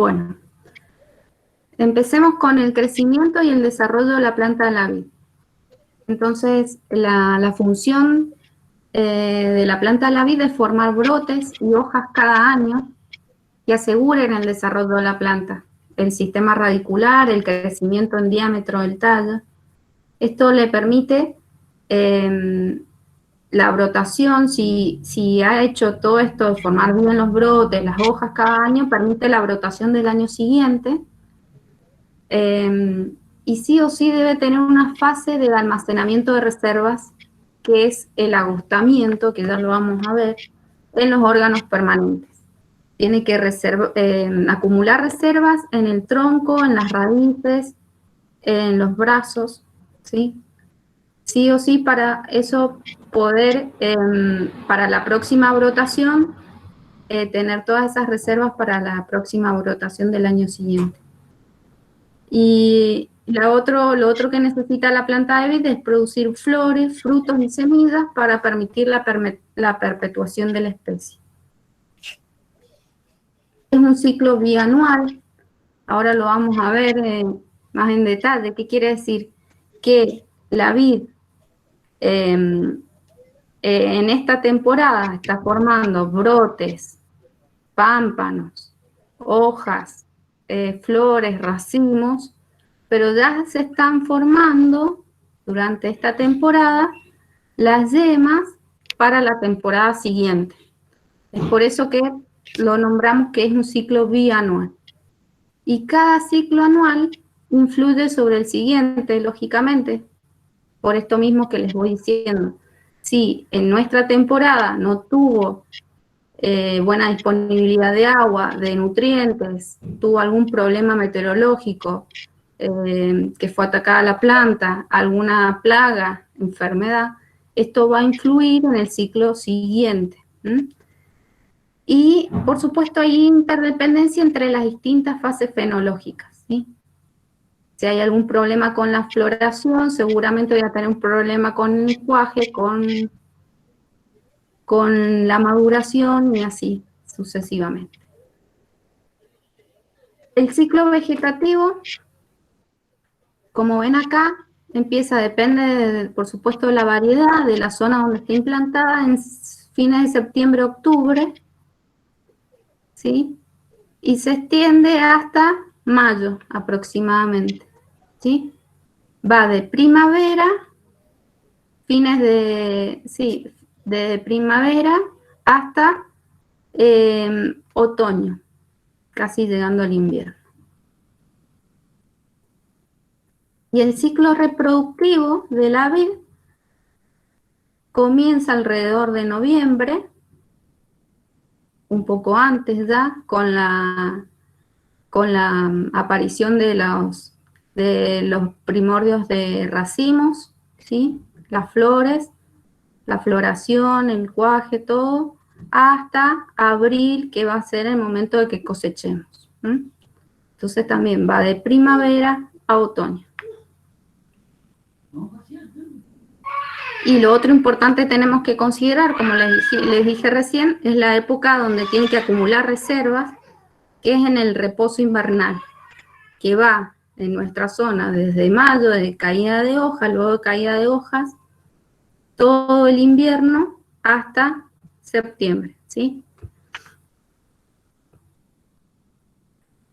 Bueno, empecemos con el crecimiento y el desarrollo de la planta de la vid. Entonces, la función de la planta de la vid es formar brotes y hojas cada año que aseguren el desarrollo de la planta, el sistema radicular, el crecimiento en diámetro del tallo. Esto le permite la brotación, si ha hecho todo esto de formar bien los brotes, las hojas cada año, permite la brotación del año siguiente. Y sí o sí debe tener una fase de almacenamiento de reservas, que es el agostamiento, que ya lo vamos a ver, en los órganos permanentes. Tiene que acumular reservas en el tronco, en las raíces, en los brazos, ¿sí? Sí o sí, para eso poder, para la próxima brotación, tener todas esas reservas para la próxima brotación del año siguiente. Y lo otro que necesita la planta de vid es producir flores, frutos y semillas para permitir la perpetuación de la especie. Es un ciclo bianual. Ahora lo vamos a ver más en detalle. ¿Qué quiere decir? Que la vid en esta temporada está formando brotes, pámpanos, hojas, flores, racimos, pero ya se están formando durante esta temporada las yemas para la temporada siguiente. Es por eso que lo nombramos que es un ciclo bianual. Y cada ciclo anual influye sobre el siguiente, lógicamente, por esto mismo que les voy diciendo. Si en nuestra temporada no tuvo buena disponibilidad de agua, de nutrientes, tuvo algún problema meteorológico, que fue atacada la planta, alguna plaga, enfermedad, esto va a influir en el ciclo siguiente. Y, por supuesto, hay interdependencia entre las distintas fases fenológicas, ¿sí? Si hay algún problema con la floración, seguramente voy a tener un problema con el cuaje, con la maduración y así sucesivamente. El ciclo vegetativo, como ven acá, depende, por supuesto, de la variedad, de la zona donde esté implantada, en fines de septiembre, octubre, ¿sí? Y se extiende hasta mayo aproximadamente, ¿sí? Va de primavera, de primavera hasta otoño, casi llegando al invierno. Y el ciclo reproductivo de la vid comienza alrededor de noviembre, un poco antes ya, con la aparición de los primordios de racimos, ¿sí? Las flores, la floración, el cuaje, todo, hasta abril, que va a ser el momento de que cosechemos. Entonces también va de primavera a otoño. Y lo otro importante tenemos que considerar, como les dije recién, es la época donde tienen que acumular reservas, que es en el reposo invernal, que va en nuestra zona desde mayo, de caída de hojas, luego de caída de hojas, todo el invierno hasta septiembre, ¿sí?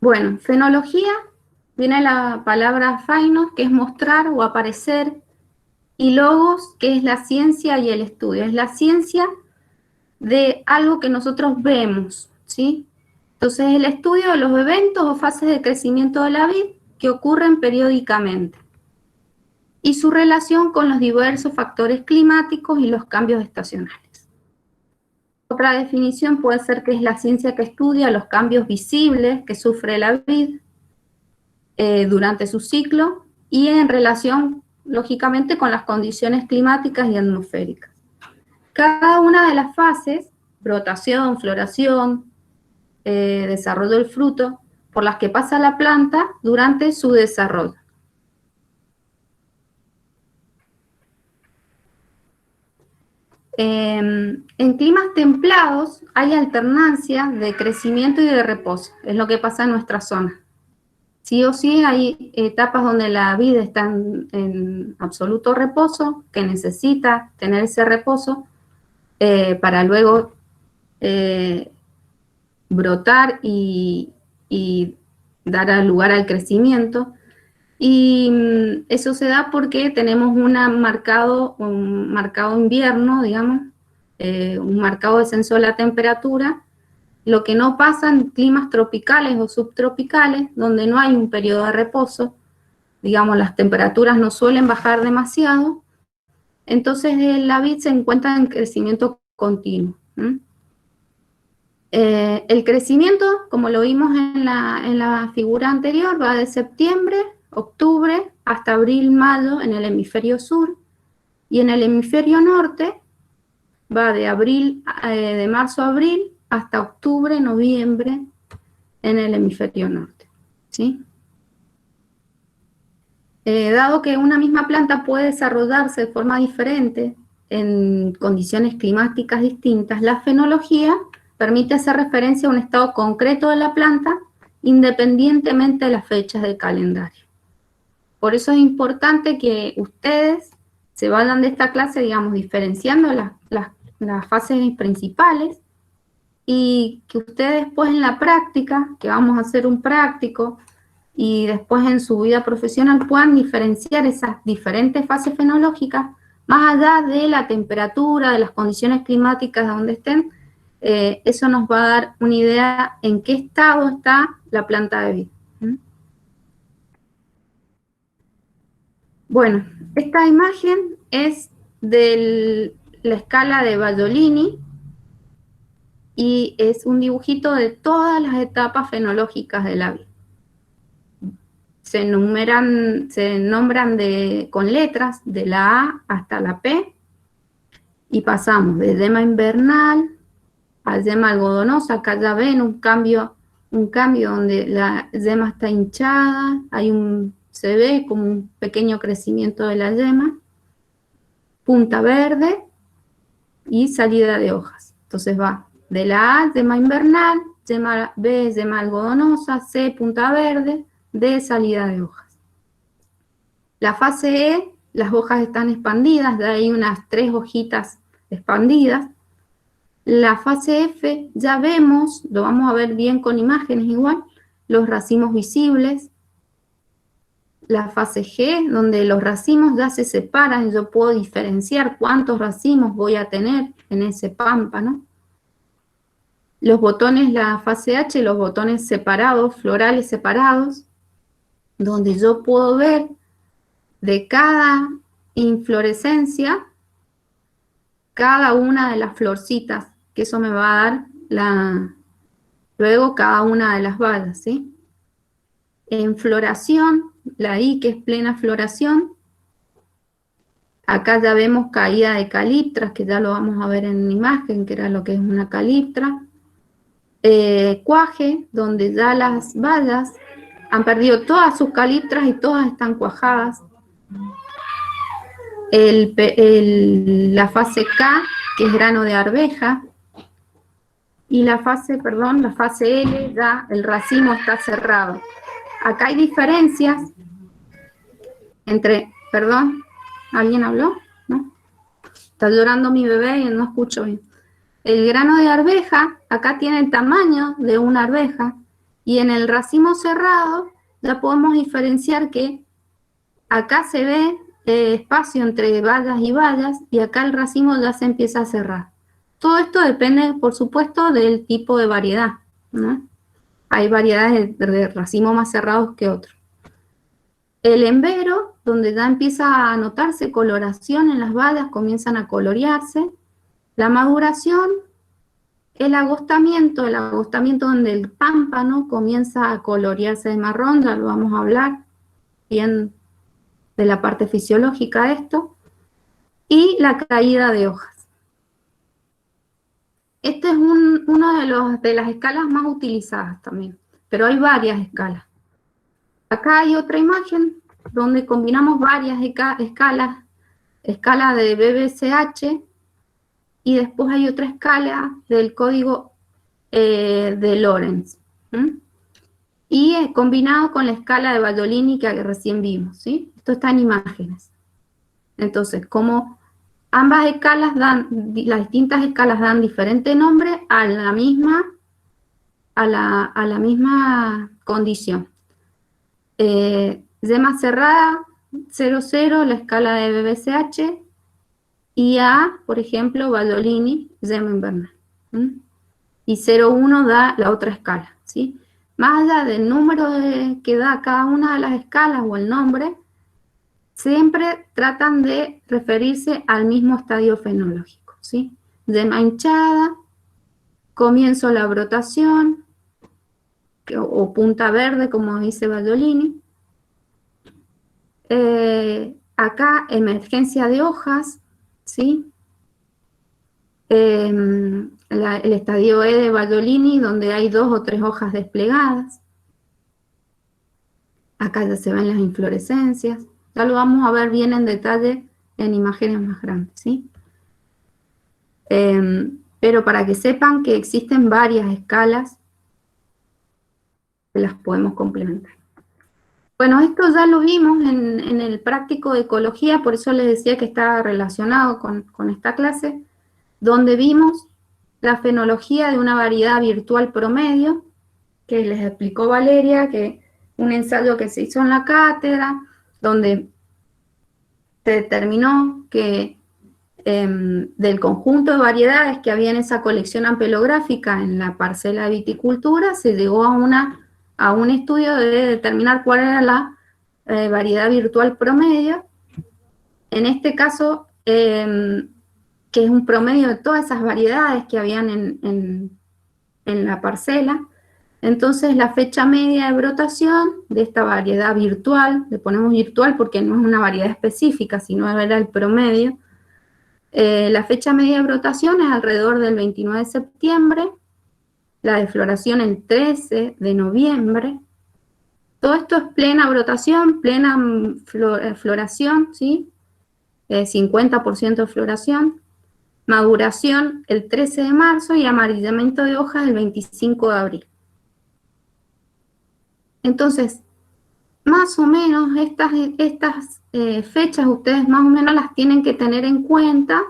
Bueno, fenología, viene la palabra fainos, que es mostrar o aparecer, y logos, que es la ciencia y el estudio. Es la ciencia de algo que nosotros vemos, ¿sí? Entonces, el estudio de los eventos o fases de crecimiento de la vid que ocurren periódicamente y su relación con los diversos factores climáticos y los cambios estacionales. Otra definición puede ser que es la ciencia que estudia los cambios visibles que sufre la vid durante su ciclo y en relación, lógicamente, con las condiciones climáticas y atmosféricas. Cada una de las fases, brotación, floración, desarrollo del fruto, por las que pasa la planta durante su desarrollo. En climas templados hay alternancia de crecimiento y de reposo, es lo que pasa en nuestra zona. Sí o sí hay etapas donde la vida está en absoluto reposo, que necesita tener ese reposo para luego brotar y dar lugar al crecimiento. Y eso se da porque tenemos un marcado invierno, digamos, un marcado descenso de la temperatura, lo que no pasa en climas tropicales o subtropicales, donde no hay un periodo de reposo, digamos, las temperaturas no suelen bajar demasiado, entonces la vid se encuentra en crecimiento continuo. El crecimiento, como lo vimos en la figura anterior, va de septiembre, octubre, hasta abril, mayo en el hemisferio sur, y en el hemisferio norte va de marzo a abril hasta octubre, noviembre en el hemisferio norte, ¿sí? Dado que una misma planta puede desarrollarse de forma diferente en condiciones climáticas distintas, la fenología permite hacer referencia a un estado concreto de la planta independientemente de las fechas del calendario. Por eso es importante que ustedes se vayan de esta clase, digamos, diferenciando las fases principales y que ustedes después en la práctica, que vamos a hacer un práctico, y después en su vida profesional puedan diferenciar esas diferentes fases fenológicas más allá de la temperatura, de las condiciones climáticas de donde estén. Eso nos va a dar una idea en qué estado está la planta de vid. Bueno, esta imagen es de la escala de Bajolini y es un dibujito de todas las etapas fenológicas de la vid. Se nombran con letras de la A hasta la P y pasamos de yema invernal a yema algodonosa. Acá ya ven un cambio donde la yema está hinchada, se ve como un pequeño crecimiento de la yema, punta verde y salida de hojas. Entonces va de la A, yema invernal, yema B, yema algodonosa, C, punta verde, D, salida de hojas. La fase E, las hojas están expandidas, de ahí unas 3 hojitas expandidas. La fase F, ya vemos, lo vamos a ver bien con imágenes igual, los racimos visibles. La fase G, donde los racimos ya se separan, yo puedo diferenciar cuántos racimos voy a tener en ese pámpano. Los botones, la fase H, los botones separados, florales separados, donde yo puedo ver de cada inflorescencia, cada una de las florcitas, que eso me va a dar luego cada una de las bayas, ¿sí? En floración, la I, que es plena floración, acá ya vemos caída de caliptras, que ya lo vamos a ver en imagen, que era lo que es una caliptra. Cuaje, donde ya las bayas han perdido todas sus caliptras y todas están cuajadas. La fase K, que es grano de arveja, y la fase L, ya el racimo está cerrado. Acá hay diferencias entre, perdón, ¿alguien habló? ¿No? Está llorando mi bebé y no escucho bien. El grano de arveja, acá tiene el tamaño de una arveja, y en el racimo cerrado ya podemos diferenciar que acá se ve espacio entre bayas y bayas, y acá el racimo ya se empieza a cerrar. Todo esto depende, por supuesto, del tipo de variedad, ¿no? Hay variedades de racimo más cerrados que otros. El embero, donde ya empieza a notarse coloración en las bayas, comienzan a colorearse. La maduración, el agostamiento donde el pámpano comienza a colorearse de marrón, ya lo vamos a hablar bien de la parte fisiológica de esto, y la caída de hojas. Este es uno de las escalas más utilizadas también, pero hay varias escalas. Acá hay otra imagen donde combinamos varias escalas, escala de BBCH, y después hay otra escala del código de Lorenz. Y combinado con la escala de Baldolini que recién vimos, ¿sí? Esto está en imágenes. Entonces, como ambas escalas las distintas escalas dan diferente nombre a la misma condición. Yema cerrada, 0,0, la escala de BBCH, y A, por ejemplo, Baldolini, yema invernal. Y 0,1 da la otra escala, ¿sí? Más allá del número que da cada una de las escalas o el nombre, siempre tratan de referirse al mismo estadio fenológico, ¿sí? Yema hinchada, comienzo la brotación, o punta verde, como dice Baldolini. Acá, emergencia de hojas, ¿sí? El estadio E de Baldolini, donde hay 2 o 3 hojas desplegadas. Acá ya se ven las inflorescencias. Ya lo vamos a ver bien en detalle en imágenes más grandes, ¿sí? Pero para que sepan que existen varias escalas que las podemos complementar. Bueno, esto ya lo vimos en el práctico de ecología, por eso les decía que estaba relacionado con esta clase, donde vimos la fenología de una variedad virtual promedio, que les explicó Valeria, que un ensayo que se hizo en la cátedra, donde se determinó que del conjunto de variedades que había en esa colección ampelográfica en la parcela de viticultura, se llegó a un estudio de determinar cuál era la variedad virtual promedio. En este caso, que es un promedio de todas esas variedades que habían en la parcela. Entonces, la fecha media de brotación de esta variedad virtual, le ponemos virtual porque no es una variedad específica, sino era el promedio. La fecha media de brotación es alrededor del 29 de septiembre, la de floración el 13 de noviembre. Todo esto es plena brotación, plena floración, ¿sí? 50% de floración. Maduración el 13 de marzo y amarillamiento de hojas el 25 de abril. Entonces, más o menos estas fechas ustedes más o menos las tienen que tener en cuenta,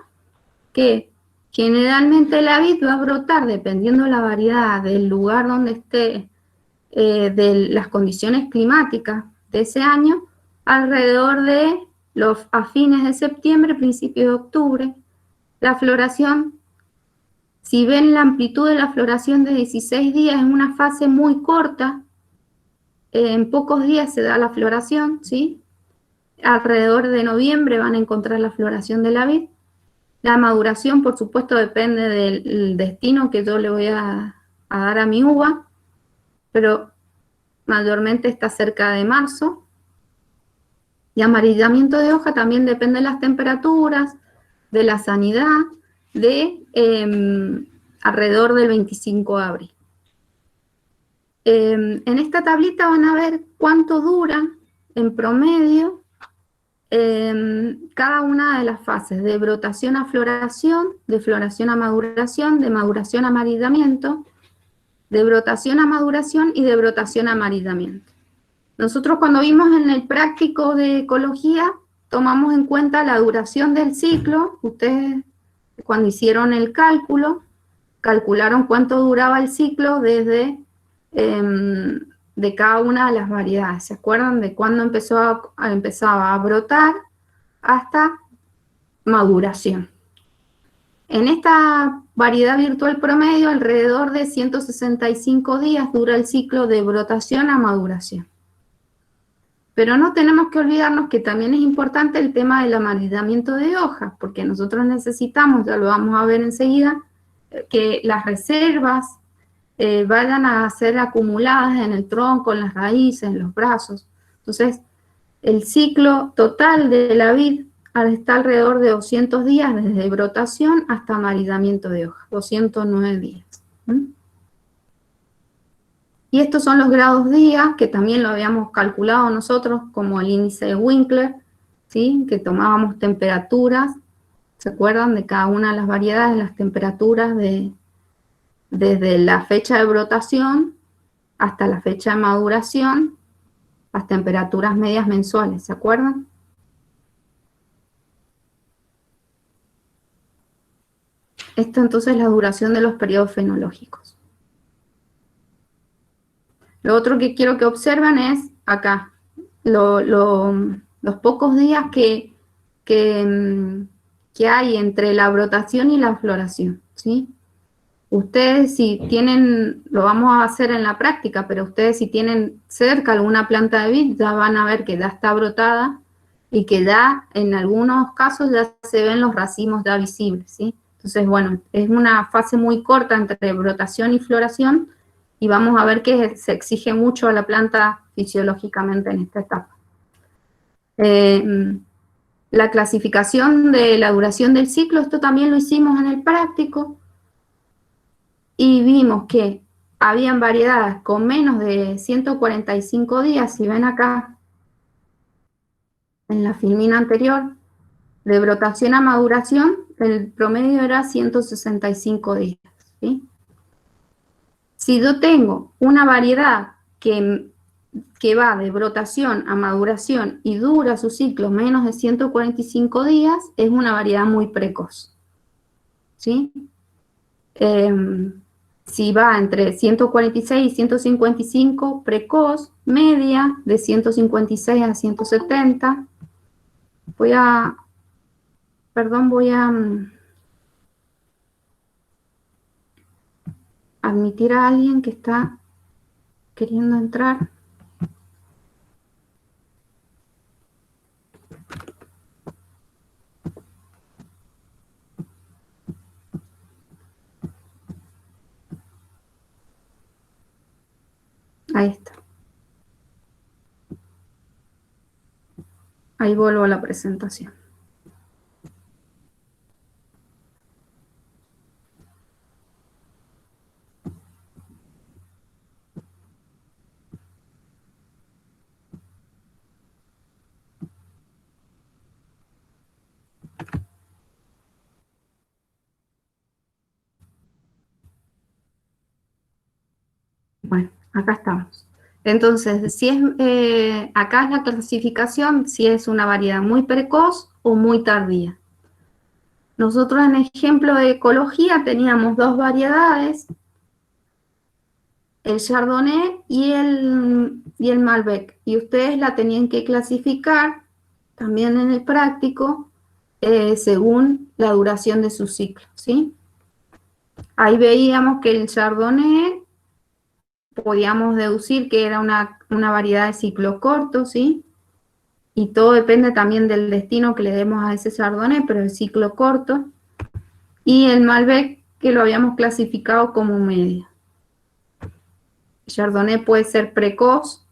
que generalmente la vid va a brotar dependiendo de la variedad, del lugar donde esté, de las condiciones climáticas de ese año, alrededor de a fines de septiembre, principios de octubre. La floración, si ven la amplitud de la floración de 16 días, es una fase muy corta. En pocos días se da la floración, ¿sí? Alrededor de noviembre van a encontrar la floración de la vid. La maduración, por supuesto, depende del destino que yo le voy a dar a mi uva, pero mayormente está cerca de marzo. Y amarillamiento de hoja también depende de las temperaturas, de la sanidad, de alrededor del 25 de abril. En esta tablita van a ver cuánto dura en promedio cada una de las fases, de brotación a floración, de floración a maduración, de maduración a amarillamiento, de brotación a maduración y de brotación a amarillamiento. Nosotros cuando vimos en el práctico de ecología, tomamos en cuenta la duración del ciclo. Ustedes cuando hicieron el cálculo, calcularon cuánto duraba el ciclo desde de cada una de las variedades. ¿Se acuerdan de cuándo empezaba a brotar hasta maduración? En esta variedad virtual promedio, alrededor de 165 días dura el ciclo de brotación a maduración. Pero no tenemos que olvidarnos que también es importante el tema del amarillamiento de hojas, porque nosotros necesitamos, ya lo vamos a ver enseguida, que las reservas vayan a ser acumuladas en el tronco, en las raíces, en los brazos. Entonces, el ciclo total de la vid está alrededor de 200 días, desde brotación hasta amarillamiento de hojas, 209 días. Y estos son los grados día, que también lo habíamos calculado nosotros como el índice de Winkler, ¿sí? Que tomábamos temperaturas ¿Se acuerdan de cada una de las variedades, las temperaturas desde la fecha de brotación hasta la fecha de maduración, las temperaturas medias mensuales? ¿Se acuerdan? Esto entonces es la duración de los periodos fenológicos. Lo otro que quiero que observen es acá, los pocos días que hay entre la brotación y la floración, ¿sí? Ustedes si tienen, lo vamos a hacer en la práctica, pero ustedes si tienen cerca alguna planta de vid, ya van a ver que ya está brotada y que ya en algunos casos ya se ven los racimos ya visibles, ¿sí? Entonces, bueno, es una fase muy corta entre brotación y floración y vamos a ver que se exige mucho a la planta fisiológicamente en esta etapa. La clasificación de la duración del ciclo, esto también lo hicimos en el práctico y vimos que habían variedades con menos de 145 días, si ven acá en la filmina anterior, de brotación a maduración, el promedio era 165 días, ¿sí? Si yo tengo una variedad que va de brotación a maduración y dura su ciclo menos de 145 días, es una variedad muy precoz, ¿sí? Si va entre 146 y 155, precoz, media, de 156 a 170. Voy a admitir a alguien que está queriendo entrar. Ahí está. Ahí vuelvo a la presentación. Bueno, acá estamos. Entonces, si es, acá es la clasificación, si es una variedad muy precoz o muy tardía. Nosotros en ejemplo de ecología teníamos dos variedades, el Chardonnay y el Malbec, y ustedes la tenían que clasificar también en el práctico según la duración de su ciclo, ¿sí? Ahí veíamos que el Chardonnay podíamos deducir que era una variedad de ciclo corto, ¿sí? Y todo depende también del destino que le demos a ese Chardonnay, pero el ciclo corto. Y el Malbec, que lo habíamos clasificado como media. Chardonnay puede ser precoz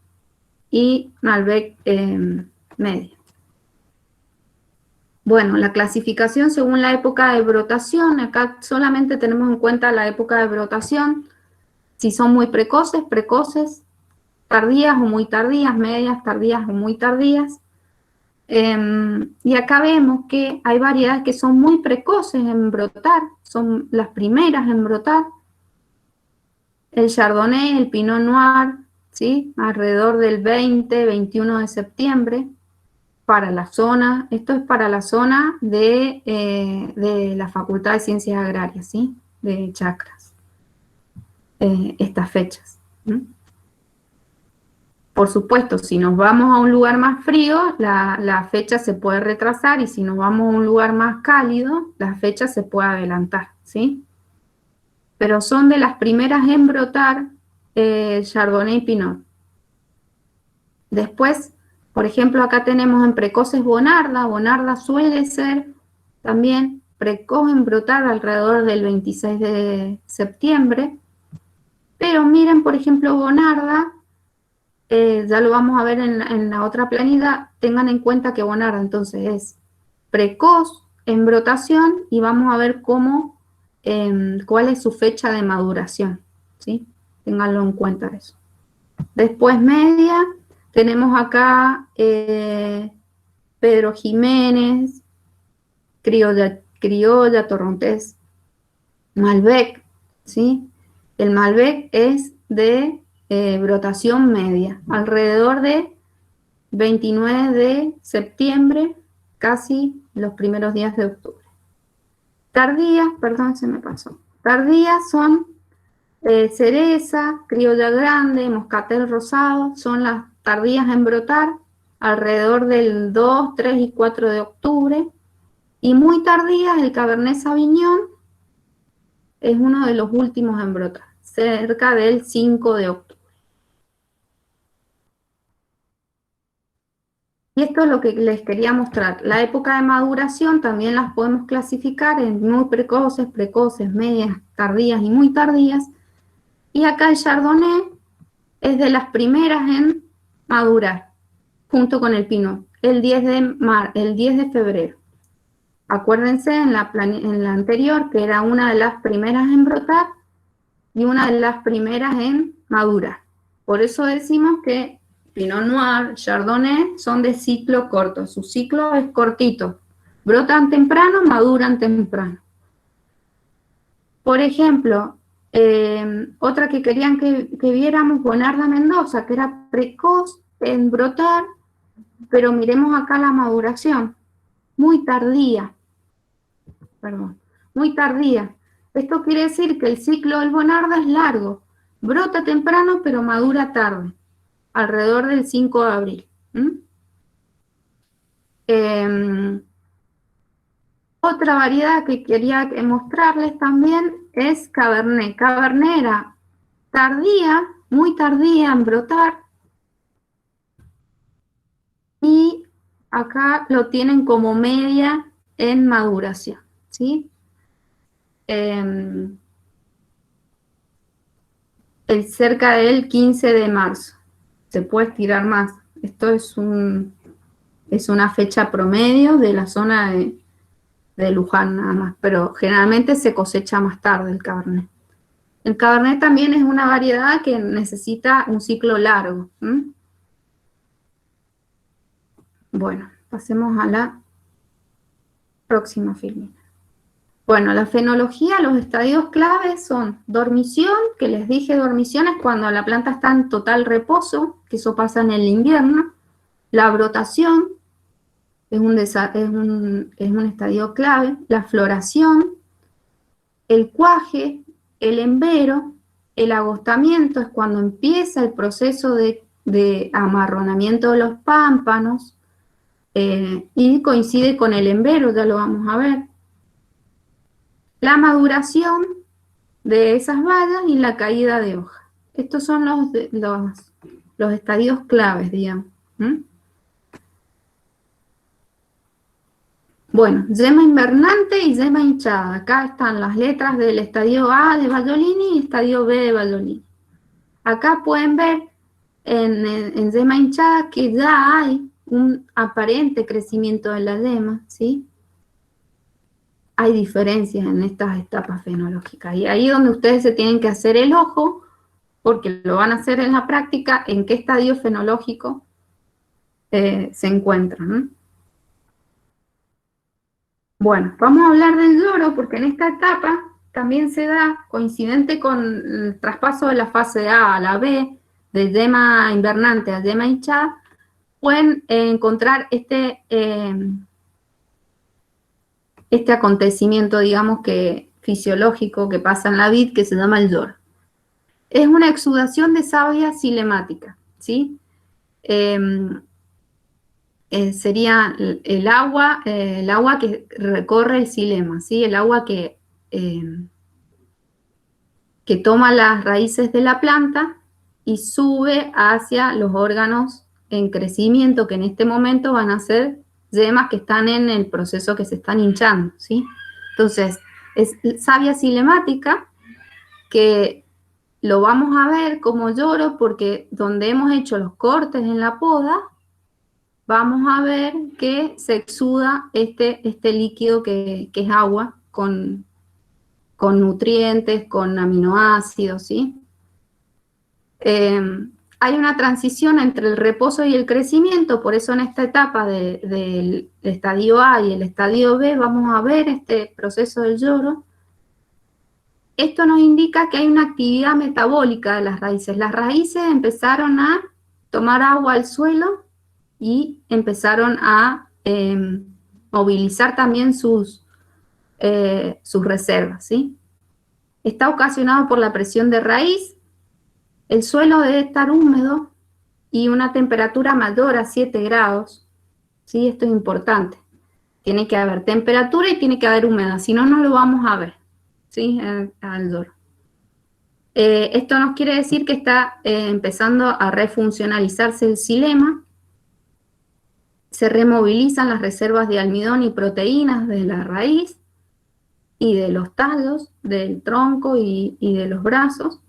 y Malbec media. Bueno, la clasificación según la época de brotación, acá solamente tenemos en cuenta la época de brotación, si son muy precoces, tardías o muy tardías, medias, tardías o muy tardías. Y acá vemos que hay variedades que son muy precoces en brotar, son las primeras en brotar. El Chardonnay, el Pinot Noir, ¿sí? Alrededor del 20-21 de septiembre, para la zona, esto es para la zona de la Facultad de Ciencias Agrarias, ¿sí? De Chacras, estas fechas. Por supuesto, si nos vamos a un lugar más frío, la fecha se puede retrasar y si nos vamos a un lugar más cálido, la fecha se puede adelantar, ¿sí? Pero son de las primeras en brotar Chardonnay y Pinot. Después, por ejemplo, acá tenemos en precoces Bonarda. Bonarda suele ser también precoz en brotar alrededor del 26 de septiembre. Pero miren, por ejemplo, Bonarda, ya lo vamos a ver en la otra planilla, tengan en cuenta que Bonarda entonces es precoz en brotación y vamos a ver cuál es su fecha de maduración, ¿sí? Ténganlo en cuenta eso. Después media, tenemos acá Pedro Jiménez, criolla, torrontés, Malbec, ¿sí? El Malbec es de brotación media, alrededor de 29 de septiembre, casi los primeros días de octubre. Tardías, perdón, se me pasó. Tardías son cereza, criolla grande, moscatel rosado, son las tardías en brotar, alrededor del 2, 3 y 4 de octubre. Y muy tardías, el Cabernet Sauvignon es uno de los últimos en brotar, cerca del 5 de octubre. Y esto es lo que les quería mostrar. La época de maduración también las podemos clasificar en muy precoces, precoces, medias, tardías y muy tardías. Y acá el Chardonnay es de las primeras en madurar, junto con el Pinot, el 10 de febrero. Acuérdense en la anterior que era una de las primeras en brotar y una de las primeras en madurar. Por eso decimos que Pinot Noir, Chardonnay son de ciclo corto, su ciclo es cortito. Brotan temprano, maduran temprano. Por ejemplo, otra que querían que viéramos, Bonarda Mendoza, que era precoz en brotar, pero miremos acá la maduración, muy tardía. Perdón, muy tardía. Esto quiere decir que el ciclo del Bonarda es largo, brota temprano pero madura tarde, alrededor del 5 de abril. Otra variedad que quería mostrarles también es Cabernet. Cabernet era tardía, muy tardía en brotar, y acá lo tienen como media en maduración, ¿sí? Cerca del 15 de marzo. Se puede estirar más. Esto es una fecha promedio de la zona de Luján nada más, pero generalmente se cosecha más tarde el Cabernet. El Cabernet también es una variedad que necesita un ciclo largo. Bueno, pasemos a la próxima filmina. Bueno, la fenología, los estadios claves son dormición, que les dije, dormición es cuando la planta está en total reposo, que eso pasa en el invierno. La brotación es un estadio clave. La floración, el cuaje, el embero, el agostamiento es cuando empieza el proceso de amarronamiento de los pámpanos, y coincide con el embero, ya lo vamos a ver. La maduración de esas bayas y la caída de hoja. Estos son los estadios claves, digamos. Bueno, yema invernante y yema hinchada. Acá están las letras del estadio A de Ballolini y estadio B de Ballolini. Acá pueden ver en yema hinchada que ya hay un aparente crecimiento de la yema, ¿sí? Hay diferencias en estas etapas fenológicas. Y ahí es donde ustedes se tienen que hacer el ojo, porque lo van a hacer en la práctica, en qué estadio fenológico se encuentran. Bueno, vamos a hablar del lloro, porque en esta etapa también se da, coincidente con el traspaso de la fase A a la B, de yema invernante a yema hinchada, pueden encontrar este acontecimiento, digamos, que fisiológico que pasa en la vid, que se llama el lloro. Es una exudación de savia cilemática, ¿sí? Sería el agua que recorre el xilema, ¿sí? El agua que toma las raíces de la planta y sube hacia los órganos en crecimiento, que en este momento van a ser yemas que están en el proceso que se están hinchando, ¿sí? Entonces, es savia cilemática, que lo vamos a ver como lloro, porque donde hemos hecho los cortes en la poda, vamos a ver que se exuda este líquido que es agua con nutrientes, con aminoácidos, ¿sí? hay una transición entre el reposo y el crecimiento, por eso en esta etapa del estadio A y el estadio B vamos a ver este proceso del lloro. Esto nos indica que hay una actividad metabólica de las raíces. Las raíces empezaron a tomar agua al suelo y empezaron a movilizar también sus reservas, ¿sí? Está ocasionado por la presión de raíz. El suelo debe estar húmedo y una temperatura mayor a 7 grados, ¿sí? Esto es importante. Tiene que haber temperatura y tiene que haber humedad, si no, no lo vamos a ver, ¿sí? Al lloro. Esto nos quiere decir que está empezando a refuncionalizarse el xilema, se removilizan las reservas de almidón y proteínas de la raíz y de los tallos, del tronco y de los brazos.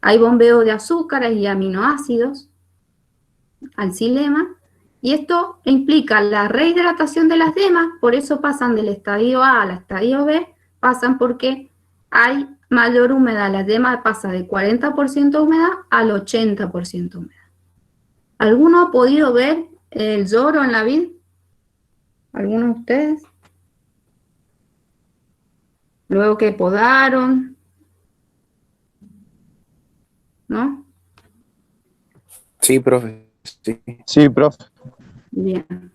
Hay bombeo de azúcares y aminoácidos al xilema, y esto implica la rehidratación de las yemas, por eso pasan del estadio A al estadio B, pasan porque hay mayor humedad, la yema pasa de 40% humedad al 80% humedad. ¿Alguno ha podido ver el lloro en la vid? ¿Alguno de ustedes? Luego que podaron, ¿no? Sí, profe. Sí. Sí, profe. Bien.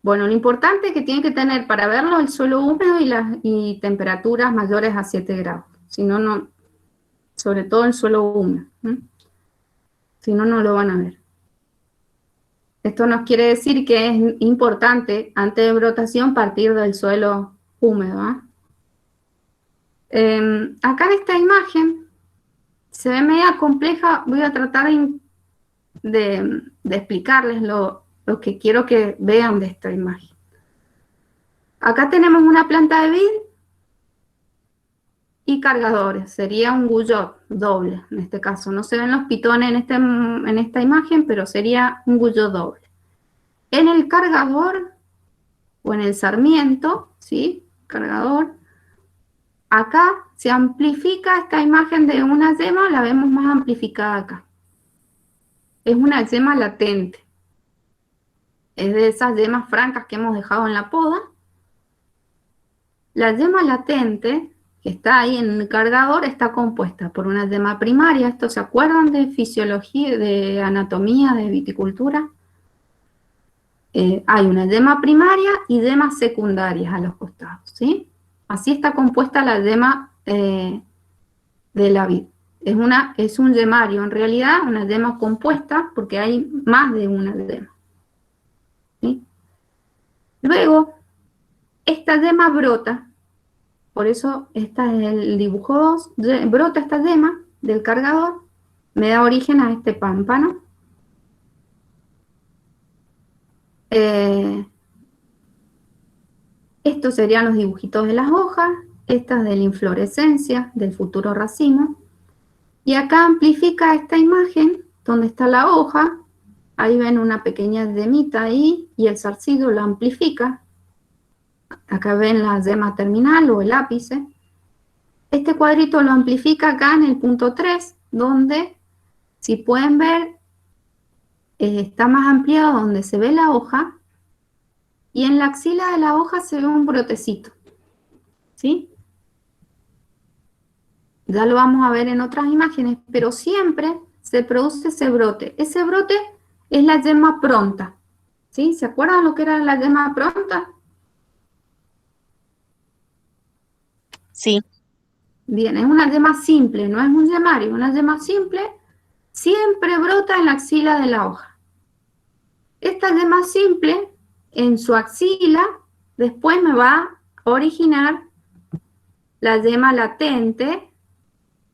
Bueno, lo importante es que tiene que tener para verlo el suelo húmedo y temperaturas mayores a 7 grados. Si no, no, sobre todo el suelo húmedo. Si no, no lo van a ver. Esto nos quiere decir que es importante, antes de brotación, partir del suelo húmedo. Acá en esta imagen se ve media compleja. Voy a tratar de explicarles lo que quiero que vean de esta imagen. Acá tenemos una planta de vid y cargadores. Sería un guyot doble en este caso. No se ven los pitones en esta imagen, pero sería un guyot doble. En el cargador o en el sarmiento, ¿sí? Cargador. Acá se amplifica esta imagen de una yema, la vemos más amplificada acá. Es una yema latente. Es de esas yemas francas que hemos dejado en la poda. La yema latente, que está ahí en el cargador, está compuesta por una yema primaria. ¿Esto se acuerdan de fisiología, de anatomía, de viticultura? Hay una yema primaria y yemas secundarias a los costados, ¿sí? Así está compuesta la yema de la vid. Es un yemario, en realidad, una yema compuesta, porque hay más de una yema, ¿sí? Luego, esta yema brota, por eso este es el dibujo 2, brota esta yema del cargador, me da origen a este pámpano. Estos serían los dibujitos de las hojas, estas de la inflorescencia del futuro racimo. Y acá amplifica esta imagen, donde está la hoja, ahí ven una pequeña yemita ahí, y el zarcillo lo amplifica. Acá ven la yema terminal o el ápice. Este cuadrito lo amplifica acá en el punto 3, donde, si pueden ver, está más ampliado donde se ve la hoja, y en la axila de la hoja se ve un brotecito, ¿sí? Ya lo vamos a ver en otras imágenes, pero siempre se produce ese brote. Ese brote es la yema pronta, ¿sí? ¿Se acuerdan lo que era la yema pronta? Sí. Bien, es una yema simple, no es un yemario, una yema simple siempre brota en la axila de la hoja. Esta yema simple, en su axila, después me va a originar la yema latente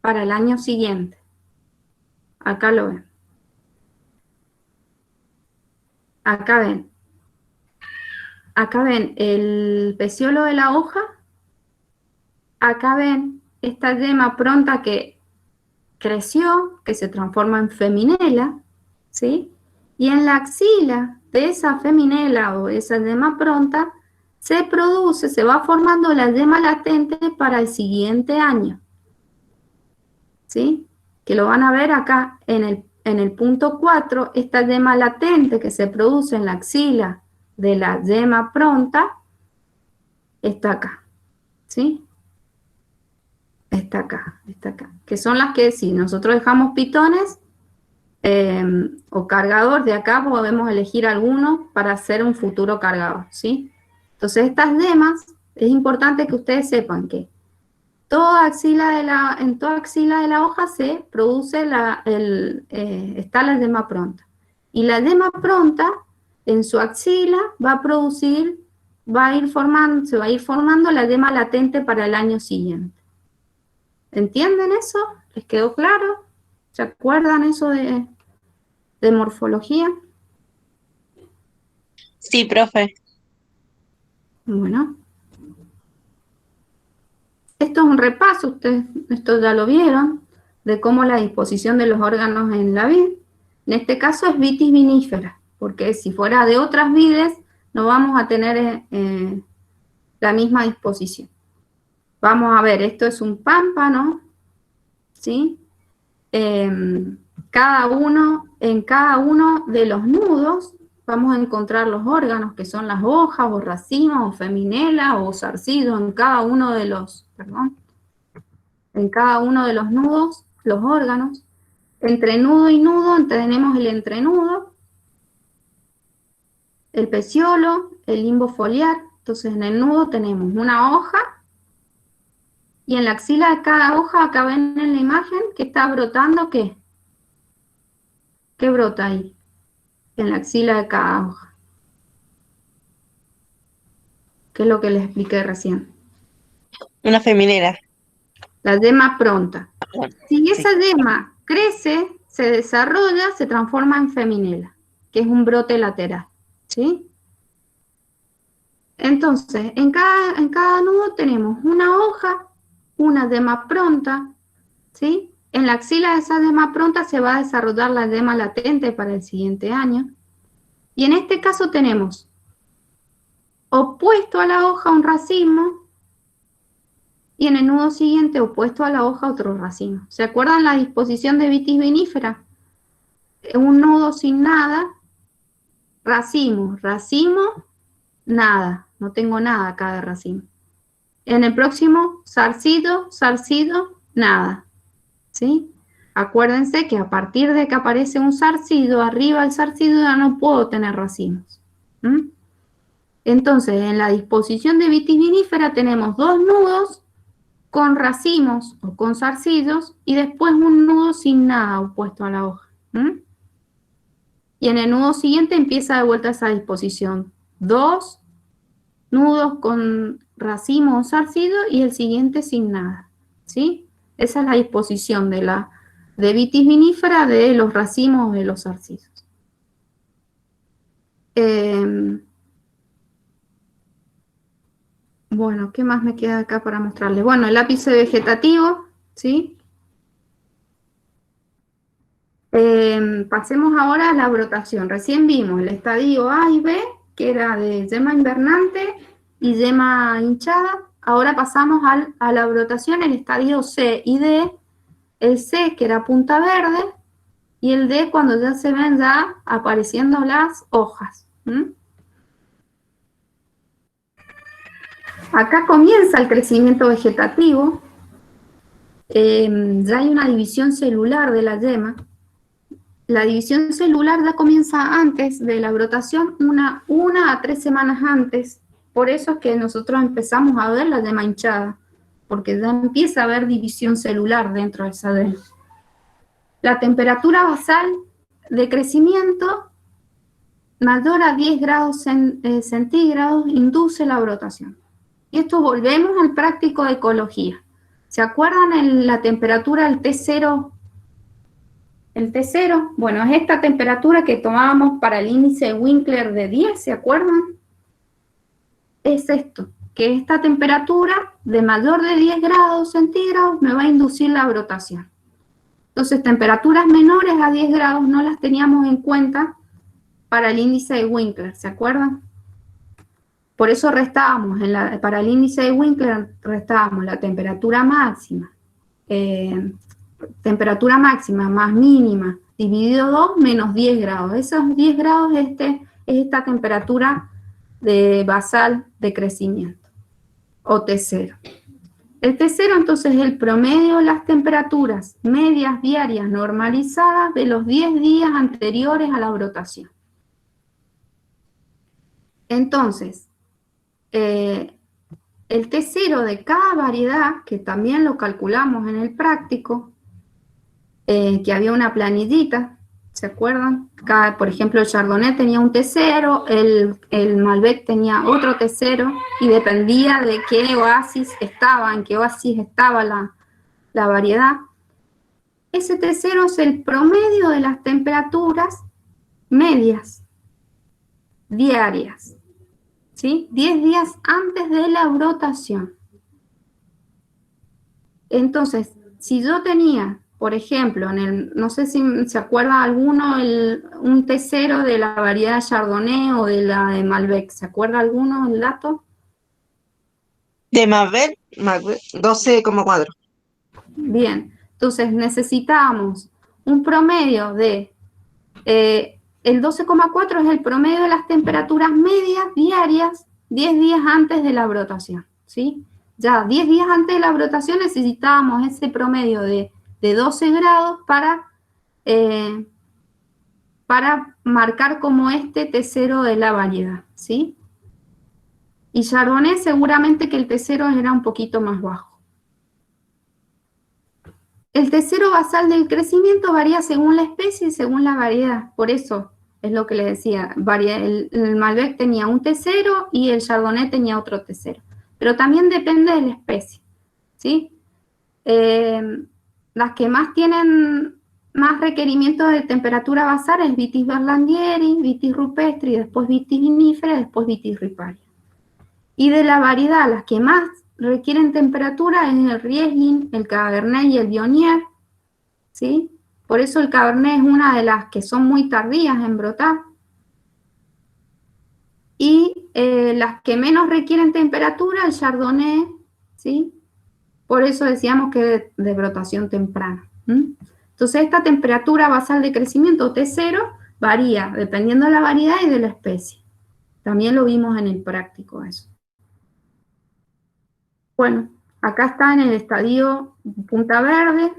para el año siguiente. Acá lo ven. Acá ven. Acá ven el peciolo de la hoja. Acá ven esta yema pronta que creció, que se transforma en feminela, ¿sí? Y en la axila de esa feminela o esa yema pronta se produce, se va formando la yema latente para el siguiente año, ¿sí? que lo van a ver acá en el punto 4, esta yema latente que se produce en la axila de la yema pronta, está acá, ¿sí? Está acá, que son las que si nosotros dejamos pitones o cargador, de acá podemos elegir alguno para hacer un futuro cargador, ¿sí? Entonces estas yemas, es importante que ustedes sepan que en toda axila de la hoja se produce está la yema pronta. Y la yema pronta, en su axila, se va a ir formando la yema latente para el año siguiente. ¿Entienden eso? ¿Les quedó claro? ¿Se acuerdan eso de morfología? Sí, profe. Bueno. Esto es un repaso, ustedes esto ya lo vieron, de cómo la disposición de los órganos en la vid. En este caso es vitis vinífera, porque si fuera de otras vides no vamos a tener la misma disposición. Vamos a ver, esto es un pámpano, ¿sí? En cada uno de los nudos vamos a encontrar los órganos, que son las hojas, o racimos, o feminela, o zarcido, en cada uno de los nudos, los órganos. Entre nudo y nudo tenemos el entrenudo, el peciolo, el limbo foliar. Entonces en el nudo tenemos una hoja, y en la axila de cada hoja, acá ven en la imagen, que está brotando, ¿qué? ¿Qué brota ahí? En la axila de cada hoja. ¿Qué es lo que les expliqué recién? Una feminera. La yema pronta. Si esa Sí. yema crece, se desarrolla, se transforma en feminela, que es un brote lateral, ¿sí? Entonces, en cada nudo tenemos una hoja, una yema pronta, ¿sí? En la axila de esa yema pronta se va a desarrollar la yema latente para el siguiente año. Y en este caso tenemos opuesto a la hoja un racimo, y en el nudo siguiente, opuesto a la hoja, otro racimo. ¿Se acuerdan la disposición de vitis vinífera? Un nudo sin nada, racimo, nada. No tengo nada acá de racimo. En el próximo, zarcido, nada. ¿Sí? Acuérdense que a partir de que aparece un zarcido, arriba del zarcido ya no puedo tener racimos. Entonces, en la disposición de vitis vinífera tenemos dos nudos con racimos o con zarcillos, y después un nudo sin nada opuesto a la hoja. Y en el nudo siguiente empieza de vuelta esa disposición. Dos nudos con racimo o zarcillo y el siguiente sin nada. ¿Sí? Esa es la disposición de vitis vinífera de los racimos o de los zarcillos. Bueno, ¿qué más me queda acá para mostrarles? Bueno, el ápice vegetativo, ¿sí? Pasemos ahora a la brotación. Recién vimos el estadio A y B, que era de yema invernante y yema hinchada. Ahora pasamos a la brotación, el estadio C y D. El C, que era punta verde, y el D, cuando ya se ven ya apareciendo las hojas. Acá comienza el crecimiento vegetativo. Ya hay una división celular de la yema. La división celular ya comienza antes de la brotación, una a 3 semanas antes. Por eso es que nosotros empezamos a ver la yema hinchada, porque ya empieza a haber división celular dentro de esa yema. La temperatura basal de crecimiento mayor a 10 grados centígrados induce la brotación. Y esto volvemos al práctico de ecología. ¿Se acuerdan en la temperatura del T0? El T0, bueno, es esta temperatura que tomábamos para el índice de Winkler de 10, ¿se acuerdan? Es esto, que esta temperatura de mayor de 10 grados centígrados me va a inducir la brotación. Entonces, temperaturas menores a 10 grados no las teníamos en cuenta para el índice de Winkler, ¿se acuerdan? Por eso restábamos, para el índice de Winkler restábamos la temperatura máxima temperatura máxima más mínima, dividido 2 menos 10 grados. Esos 10 grados es esta temperatura basal de crecimiento, o T0. El T0 entonces es el promedio de las temperaturas medias diarias normalizadas de los 10 días anteriores a la brotación. Entonces, el T0 de cada variedad, que también lo calculamos en el práctico, que había una planillita, ¿se acuerdan? Por ejemplo, el Chardonnay tenía un T0, el Malbec tenía otro T0, y dependía de qué oasis estaba, en qué oasis estaba la variedad. Ese T0 es el promedio de las temperaturas medias diarias, ¿sí? 10 días antes de la brotación. Entonces, si yo tenía, por ejemplo, no sé si se acuerda alguno, un T0 de la variedad Chardonnay o de la de Malbec, ¿se acuerda alguno el dato? De Malbec 12,4. Bien, entonces necesitamos un promedio de, el 12,4 es el promedio de las temperaturas medias diarias 10 días antes de la brotación, ¿sí? Ya 10 días antes de la brotación necesitábamos ese promedio de 12 grados para marcar como este T0 de la variedad, ¿sí? Y Chardonnay seguramente que el T0 era un poquito más bajo. El T0 basal del crecimiento varía según la especie y según la variedad. Por eso es lo que les decía. El Malbec tenía un T0 y el Chardonnay tenía otro T0. Pero también depende de la especie, ¿sí? Las que más tienen más requerimientos de temperatura basal es Vitis berlandieri, Vitis rupestri, después Vitis vinifera, después Vitis riparia. Y de la variedad, las que más requieren temperatura es el Riesling, el Cabernet y el Viognier, ¿sí? Por eso el Cabernet es una de las que son muy tardías en brotar. Y las que menos requieren temperatura, el Chardonnay, ¿sí? Por eso decíamos que de brotación temprana. Entonces, esta temperatura basal de crecimiento T0 varía dependiendo de la variedad y de la especie. También lo vimos en el práctico eso. Bueno, acá está en el estadio Punta Verde.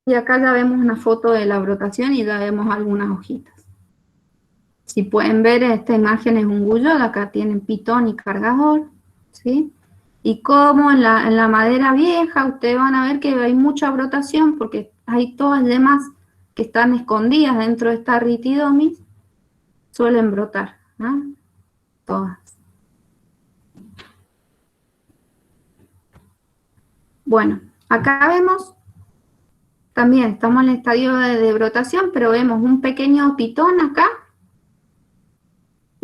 Y acá ya vemos una foto de la brotación y ya vemos algunas hojitas. Si pueden ver, esta imagen es un Guyot, acá tienen pitón y cargador, ¿sí? Y como en la madera vieja, ustedes van a ver que hay mucha brotación porque hay todas yemas que están escondidas dentro de esta Artidominis, suelen brotar, ¿no? Todas. Bueno, acá vemos, también estamos en el estadio de brotación, pero vemos un pequeño pitón acá,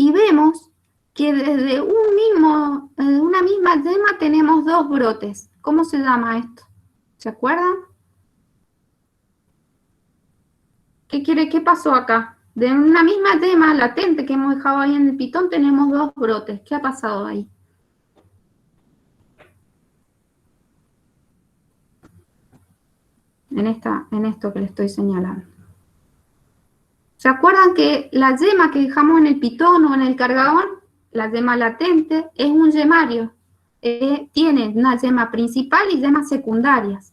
y vemos que desde una misma yema tenemos dos brotes. ¿Cómo se llama esto? ¿Se acuerdan? ¿Qué pasó acá? De una misma yema latente que hemos dejado ahí en el pitón tenemos dos brotes. ¿Qué ha pasado ahí? En esto que le estoy señalando. ¿Se acuerdan que la yema que dejamos en el pitón o en el cargador, la yema latente, es un yemario? Tiene una yema principal y yemas secundarias.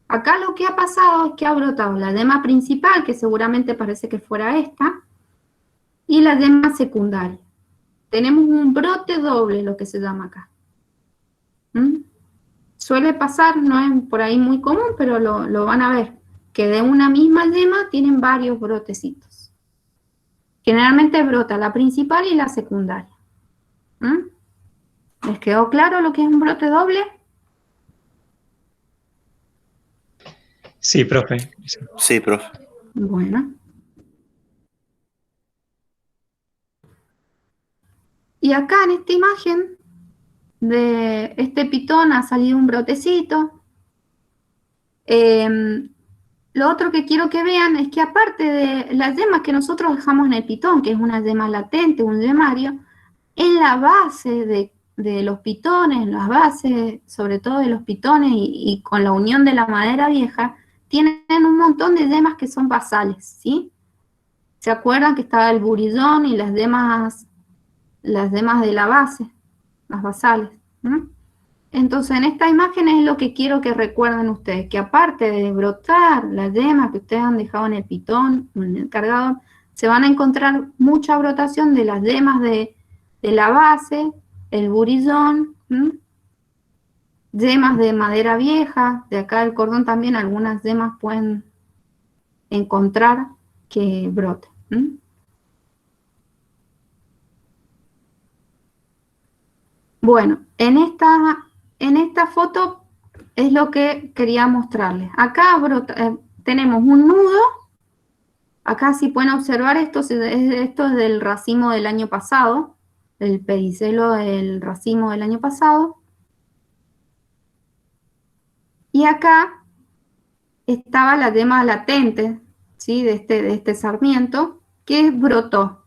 Acá lo que ha pasado es que ha brotado la yema principal, que seguramente parece que fuera esta, y la yema secundaria. Tenemos un brote doble, lo que se llama acá. Suele pasar, no es por ahí muy común, pero lo van a ver, que de una misma yema tienen varios brotecitos. Generalmente brota la principal y la secundaria. ¿Les quedó claro lo que es un brote doble? Sí, profe. Sí, profe. Bueno. Y acá en esta imagen de este pitón ha salido un brotecito. Lo otro que quiero que vean es que aparte de las yemas que nosotros dejamos en el pitón, que es una yema latente, un yemario, en la base de los pitones, las bases, sobre todo de los pitones y con la unión de la madera vieja, tienen un montón de yemas que son basales, ¿sí? ¿Se acuerdan que estaba el burillón y las demás de la base, las basales? Entonces, en esta imagen es lo que quiero que recuerden ustedes, que aparte de brotar las yemas que ustedes han dejado en el pitón o en el cargador, se van a encontrar mucha brotación de las yemas de la base, el burillón, yemas de madera vieja, de acá del cordón también algunas yemas pueden encontrar que broten. Bueno, en esta foto es lo que quería mostrarles. Acá tenemos un nudo. Acá si pueden observar esto es del racimo del año pasado, el pedicelo del racimo del año pasado. Y acá estaba la yema latente, ¿sí? de este sarmiento, que brotó.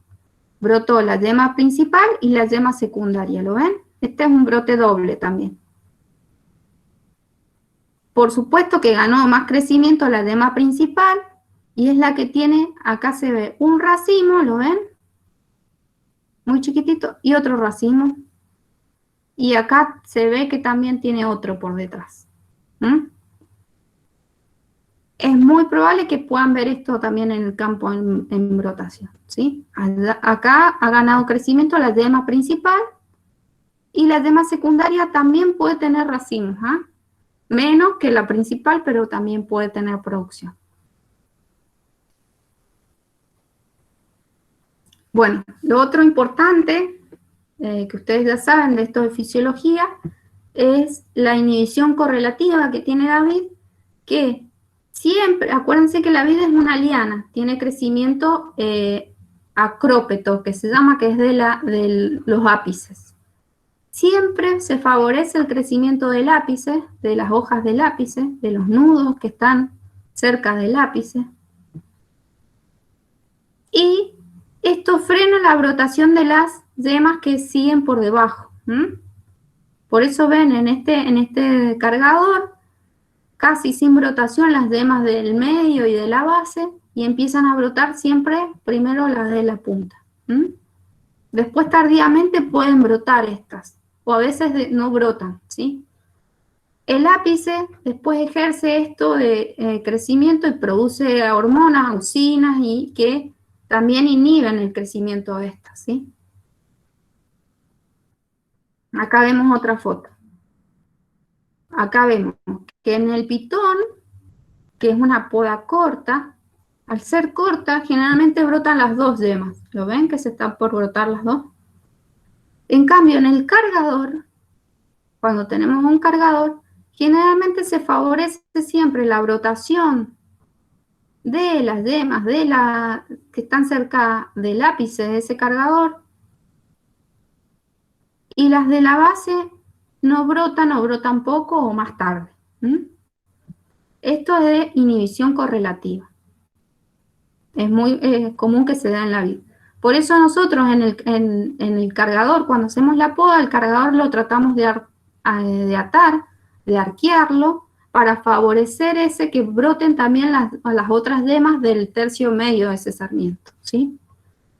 Brotó la yema principal y la yema secundaria, ¿lo ven? Este es un brote doble también. Por supuesto que ganó más crecimiento la yema principal y es la que tiene, acá se ve un racimo, ¿lo ven? Muy chiquitito, y otro racimo. Y acá se ve que también tiene otro por detrás. Es muy probable que puedan ver esto también en el campo en brotación, ¿sí? Acá ha ganado crecimiento la yema principal y la yema secundaria también puede tener racimos, menos que la principal, pero también puede tener producción. Bueno, lo otro importante, que ustedes ya saben de esto de fisiología, es la inhibición correlativa que tiene la vid, que siempre, acuérdense que la vid es una liana, tiene crecimiento acrópeto, que se llama, que es de los ápices. Siempre se favorece el crecimiento del ápice, de las hojas del ápice, de los nudos que están cerca del ápice. Y esto frena la brotación de las yemas que siguen por debajo. Por eso ven en este cargador, casi sin brotación, las yemas del medio y de la base, y empiezan a brotar siempre primero las de la punta. Después tardíamente pueden brotar estas, o a veces no brotan, ¿sí? El ápice después ejerce esto de crecimiento y produce hormonas, auxinas, y que también inhiben el crecimiento de estas, ¿sí? Acá vemos otra foto. Acá vemos que en el pitón, que es una poda corta, al ser corta, generalmente brotan las dos yemas. ¿Lo ven? Que se están por brotar las dos. En cambio, en el cargador, cuando tenemos un cargador, generalmente se favorece siempre la brotación de las yemas que están cerca del ápice de ese cargador, y las de la base no brotan o brotan poco o más tarde. Esto es de inhibición correlativa. Es muy común que se da en la vid. Por eso nosotros en el cargador, cuando hacemos la poda, el cargador lo tratamos de atar, de arquearlo, para favorecer que broten también las otras yemas del tercio medio de ese sarmiento, ¿sí?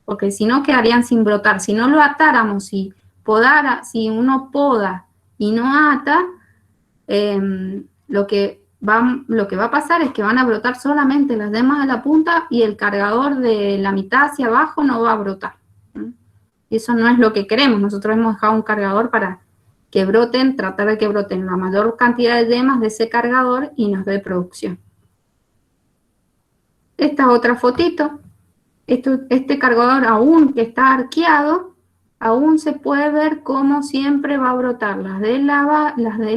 Porque si no quedarían sin brotar. Si no lo atáramos, si uno poda y no ata, lo que va a pasar es que van a brotar solamente las yemas de la punta y el cargador de la mitad hacia abajo no va a brotar. Y eso no es lo que queremos. Nosotros hemos dejado un cargador para que broten, tratar de que broten la mayor cantidad de yemas de ese cargador y nos dé producción. Esta es otra fotito. Este cargador, aún que está arqueado, aún se puede ver cómo siempre va a brotar las del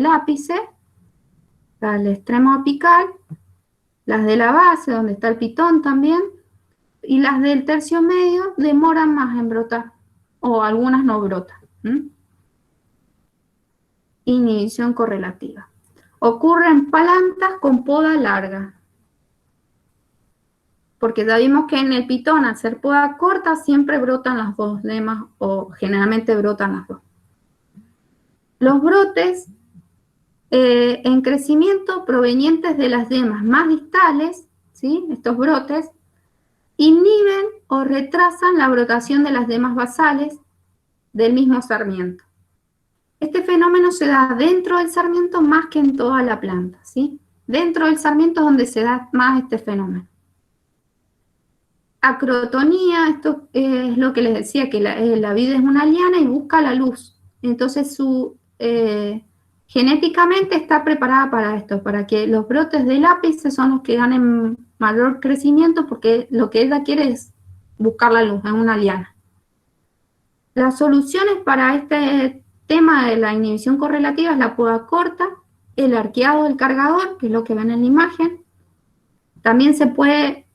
ápice, al extremo apical, las de la base, donde está el pitón también, y las del tercio medio demoran más en brotar, o algunas no brotan. Inhibición correlativa. Ocurre en plantas con poda larga, porque ya vimos que en el pitón, al ser poda corta, siempre brotan las dos yemas, o generalmente brotan las dos. Los brotes en crecimiento provenientes de las yemas más distales, ¿sí? Estos brotes, inhiben o retrasan la brotación de las yemas basales del mismo sarmiento. Este fenómeno se da dentro del sarmiento más que en toda la planta, ¿sí? Dentro del sarmiento es donde se da más este fenómeno. Acrotonía, esto es lo que les decía, que la vid es una liana y busca la luz. Entonces genéticamente está preparada para esto, para que los brotes del ápice son los que ganen mayor crecimiento, porque lo que ella quiere es buscar la luz, es una liana. Las soluciones para este tema de la inhibición correlativa es la poda corta, el arqueado del cargador, que es lo que ven en la imagen. También se puede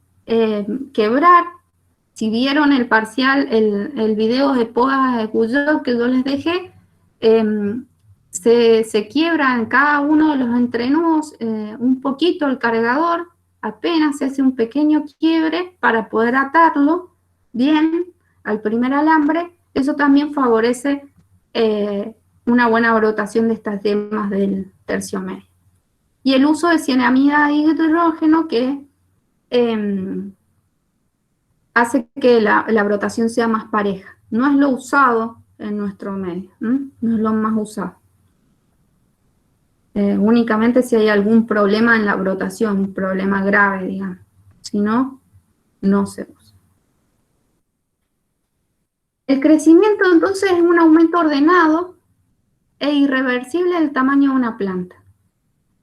quebrar. Si vieron el parcial, el video de poda de Guyot que yo les dejé, se quiebra en cada uno de los entrenudos un poquito el cargador, apenas se hace un pequeño quiebre para poder atarlo bien al primer alambre. Eso también favorece una buena brotación de estas yemas del tercio medio. Y el uso de cianamida de hidrógeno que hace que la brotación sea más pareja. No es lo usado en nuestro medio, no es lo más usado. Únicamente si hay algún problema en la brotación, un problema grave, digamos. Si no, no se usa. El crecimiento entonces es un aumento ordenado e irreversible del tamaño de una planta.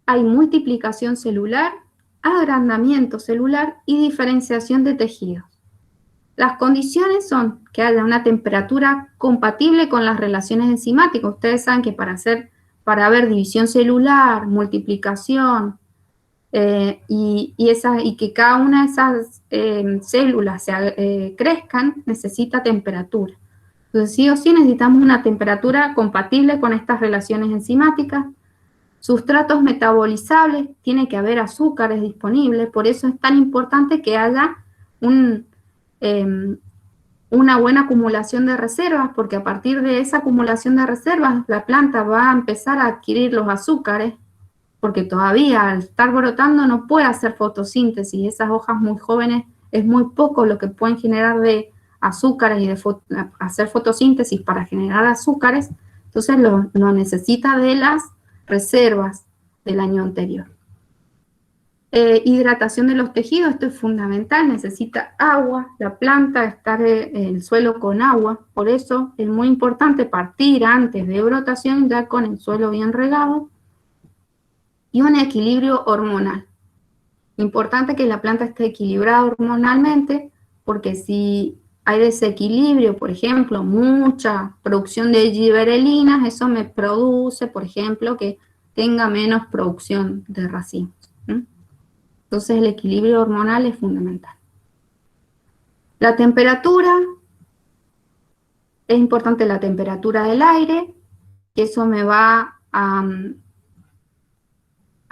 Hay multiplicación celular, agrandamiento celular y diferenciación de tejidos. Las condiciones son que haya una temperatura compatible con las relaciones enzimáticas. Ustedes saben que para ver división celular, multiplicación, y que cada una de esas células crezcan, necesita temperatura. Entonces, sí o sí necesitamos una temperatura compatible con estas relaciones enzimáticas. Sustratos metabolizables, tiene que haber azúcares disponibles, por eso es tan importante que haya una buena acumulación de reservas, porque a partir de esa acumulación de reservas la planta va a empezar a adquirir los azúcares, porque todavía al estar brotando no puede hacer fotosíntesis. Esas hojas muy jóvenes es muy poco lo que pueden generar de azúcares y de hacer fotosíntesis para generar azúcares, entonces lo necesita de las reservas del año anterior. Hidratación de los tejidos, esto es fundamental, necesita agua, la planta, estar el suelo con agua, por eso es muy importante partir antes de brotación ya con el suelo bien regado, y un equilibrio hormonal. Importante que la planta esté equilibrada hormonalmente, porque si hay desequilibrio, por ejemplo, mucha producción de giberelinas, eso me produce, por ejemplo, que tenga menos producción de racimos. Entonces el equilibrio hormonal es fundamental. La temperatura, es importante la temperatura del aire, que eso me va a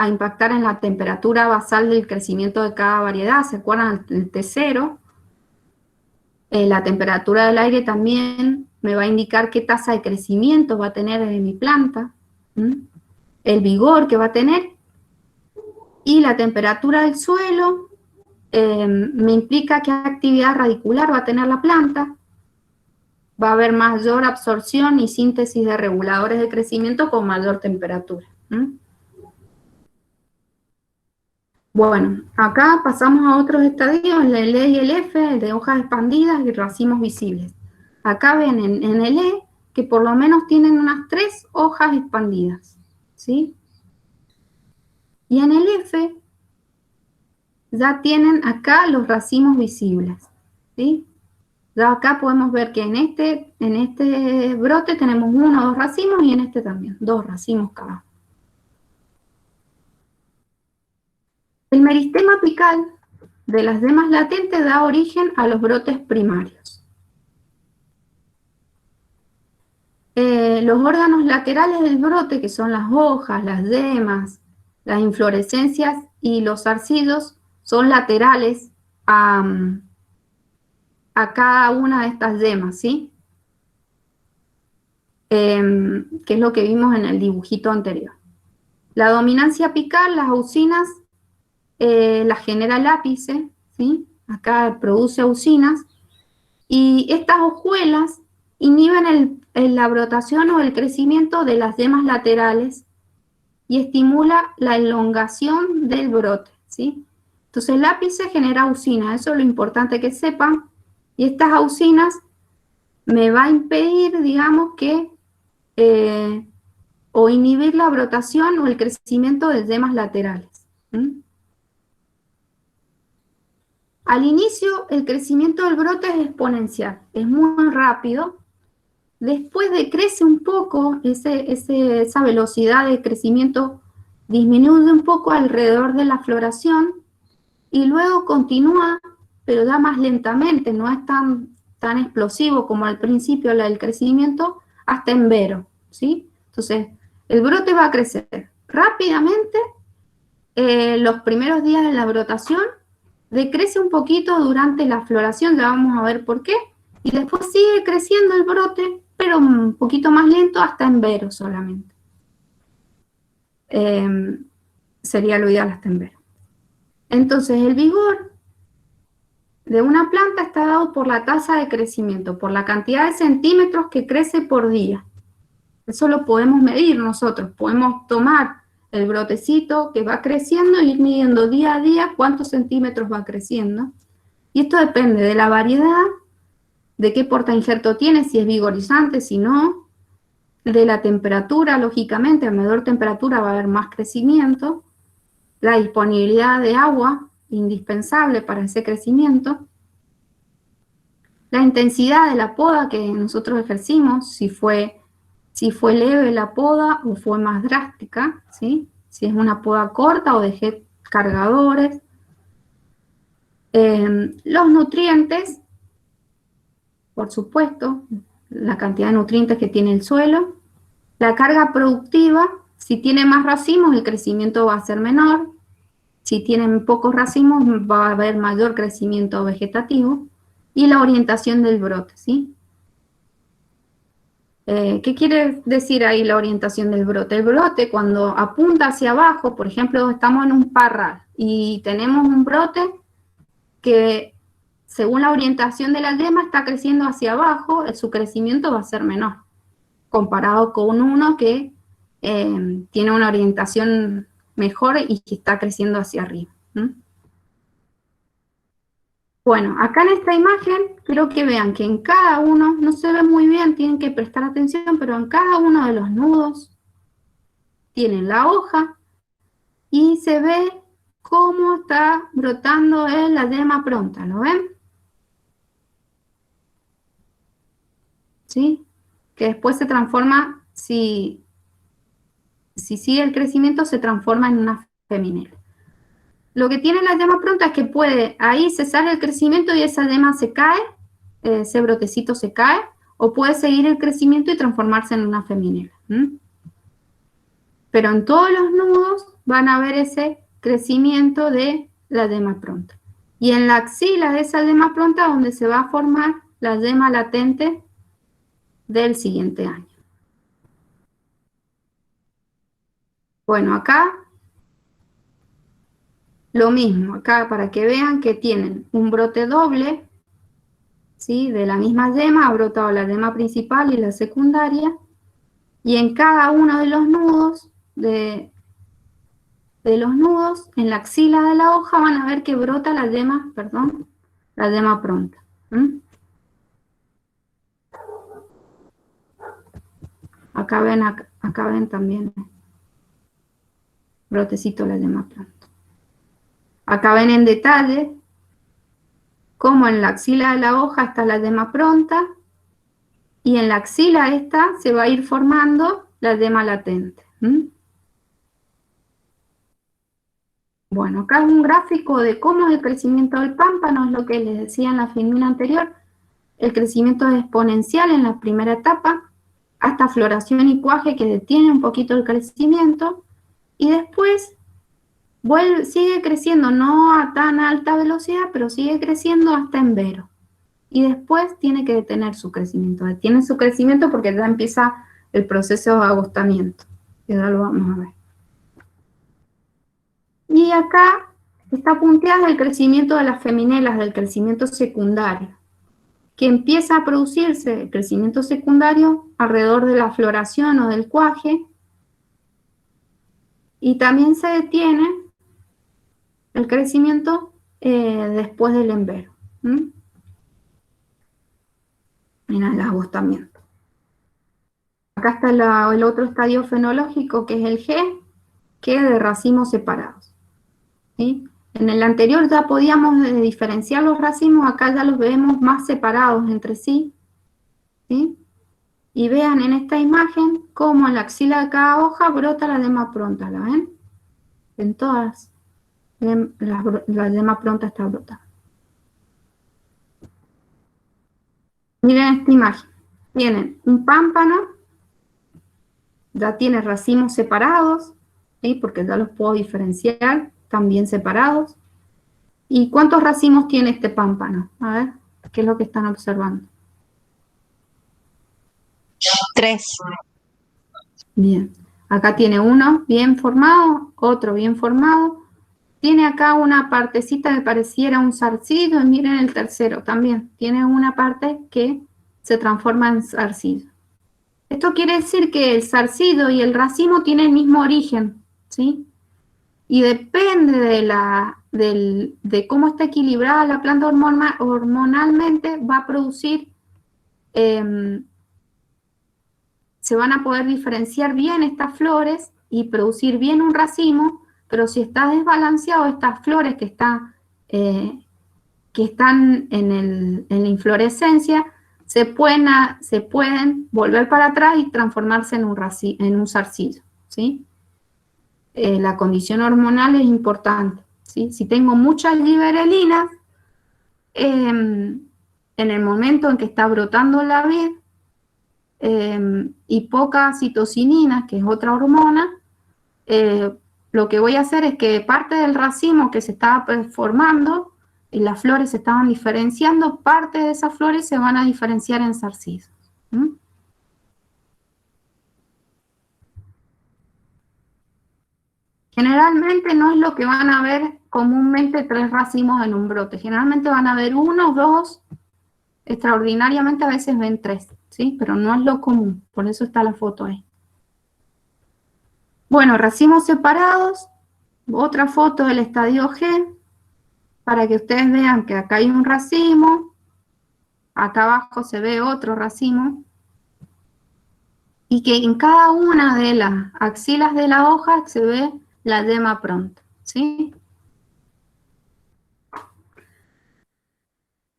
impactar en la temperatura basal del crecimiento de cada variedad. ¿Se acuerdan el T0? La temperatura del aire también me va a indicar qué tasa de crecimiento va a tener en mi planta, el vigor que va a tener, y la temperatura del suelo me implica qué actividad radicular va a tener la planta. Va a haber mayor absorción y síntesis de reguladores de crecimiento con mayor temperatura. Bueno, acá pasamos a otros estadios, el E y el F, de hojas expandidas y racimos visibles. Acá ven en el E que por lo menos tienen unas 3 hojas expandidas, ¿sí? Y en el F ya tienen acá los racimos visibles, ¿sí? Ya acá podemos ver que en este brote tenemos 1 o 2 racimos y en este también, 2 racimos cada uno. El meristema apical de las yemas latentes da origen a los brotes primarios. Los órganos laterales del brote, que son las hojas, las yemas, las inflorescencias y los zarcillos, son laterales a cada una de estas yemas, ¿sí? que es lo que vimos en el dibujito anterior. La dominancia apical, las auxinas, las genera el ápice, ¿sí? Acá produce auxinas, y estas hojuelas inhiben la brotación o el crecimiento de las yemas laterales y estimula la elongación del brote, ¿sí? Entonces el ápice genera auxinas, eso es lo importante que sepan, y estas auxinas me va a impedir, digamos, que o inhibir la brotación o el crecimiento de yemas laterales. Al inicio, el crecimiento del brote es exponencial, es muy rápido. Después decrece un poco, esa velocidad de crecimiento disminuye un poco alrededor de la floración y luego continúa, pero ya más lentamente, no es tan explosivo como al principio el crecimiento, hasta en vero, ¿sí? Entonces, el brote va a crecer rápidamente los primeros días de la brotación, decrece un poquito durante la floración, ya vamos a ver por qué, y después sigue creciendo el brote, pero un poquito más lento hasta en vero solamente. Sería lo ideal hasta en vero. Entonces, el vigor de una planta está dado por la tasa de crecimiento, por la cantidad de centímetros que crece por día. Eso lo podemos medir nosotros, podemos tomar el brotecito que va creciendo y ir midiendo día a día cuántos centímetros va creciendo. Y esto depende de la variedad, de qué portainjerto tiene, si es vigorizante, si no, de la temperatura, lógicamente, a menor temperatura va a haber más crecimiento, la disponibilidad de agua, indispensable para ese crecimiento, la intensidad de la poda que nosotros ejercimos, si fue leve la poda o fue más drástica, ¿sí? Si es una poda corta o dejé cargadores. Los nutrientes, por supuesto, la cantidad de nutrientes que tiene el suelo. La carga productiva, si tiene más racimos, el crecimiento va a ser menor. Si tienen pocos racimos, va a haber mayor crecimiento vegetativo. Y la orientación del brote, ¿sí? ¿Qué quiere decir ahí la orientación del brote? El brote, cuando apunta hacia abajo, por ejemplo, estamos en un parral y tenemos un brote que, según la orientación de la yema, está creciendo hacia abajo, su crecimiento va a ser menor, comparado con uno que tiene una orientación mejor y que está creciendo hacia arriba. Bueno, acá en esta imagen quiero que vean que en cada uno, no se ve muy bien, tienen que prestar atención, pero en cada uno de los nudos tienen la hoja y se ve cómo está brotando la yema pronta, ¿lo ven? ¿Sí? Que después se transforma, si sigue el crecimiento, se transforma en una feminela. Lo que tiene la yema pronta es que puede ahí cesar el crecimiento y esa yema se cae, ese brotecito se cae, o puede seguir el crecimiento y transformarse en una feminela. Pero en todos los nudos van a ver ese crecimiento de la yema pronta. Y en la axila de esa yema pronta donde se va a formar la yema latente del siguiente año. Bueno, acá lo mismo, acá para que vean que tienen un brote doble, ¿sí? De la misma yema, ha brotado la yema principal y la secundaria, y en cada uno de los nudos, en la axila de la hoja van a ver que brota la yema pronta. Acá ven también brotecito de la yema pronta. Acá ven en detalle cómo en la axila de la hoja está la yema pronta y en la axila esta se va a ir formando la yema latente. Bueno, acá es un gráfico de cómo es el crecimiento del pámpano, es lo que les decía en la filmina anterior. El crecimiento es exponencial en la primera etapa, hasta floración y cuaje que detiene un poquito el crecimiento, y después sigue creciendo, no a tan alta velocidad, pero sigue creciendo hasta en vero. Y después tiene que detener su crecimiento. Detiene su crecimiento porque ya empieza el proceso de agostamiento, que ya lo vamos a ver. Y acá está punteada el crecimiento de las feminelas, del crecimiento secundario, que empieza a producirse el crecimiento secundario alrededor de la floración o del cuaje, y también se detiene el crecimiento después del embero. Mira, el agostamiento. Acá está el otro estadio fenológico, que es el G, que es de racimos separados. ¿Sí? En el anterior ya podíamos diferenciar los racimos, acá ya los vemos más separados entre sí. ¿Sí? Y vean en esta imagen cómo en la axila de cada hoja brota la yema pronta, ¿la ven? En todas la yema pronta está brotada. Miren esta imagen. Tienen un pámpano, ya tiene racimos separados, ¿sí? Porque ya los puedo diferenciar, también separados. ¿Y cuántos racimos tiene este pámpano? A ver, ¿qué es lo que están observando? 3. Bien, acá tiene uno bien formado, otro bien formado. Tiene acá una partecita que pareciera un zarcillo, y miren el tercero también. Tiene una parte que se transforma en zarcillo. Esto quiere decir que el zarcillo y el racimo tienen el mismo origen, ¿sí? Y depende de cómo está equilibrada la planta hormonalmente, va a producir, se van a poder diferenciar bien estas flores y producir bien un racimo, pero si está desbalanceado, estas flores que están en la inflorescencia, se pueden volver para atrás y transformarse en un zarcillo, ¿sí? La condición hormonal es importante, ¿sí? Si tengo muchas liberelinas, en el momento en que está brotando la vid, y poca citocinina, que es otra hormona, lo que voy a hacer es que parte del racimo que se estaba formando y las flores se estaban diferenciando, parte de esas flores se van a diferenciar en zarcillos. Generalmente no es lo que van a ver comúnmente 3 racimos en un brote. Generalmente van a ver 1 o 2, extraordinariamente a veces ven 3, ¿sí? Pero no es lo común, por eso está la foto ahí. Bueno, racimos separados, otra foto del estadio G, para que ustedes vean que acá hay un racimo, acá abajo se ve otro racimo, y que en cada una de las axilas de la hoja se ve la yema pronta, ¿sí?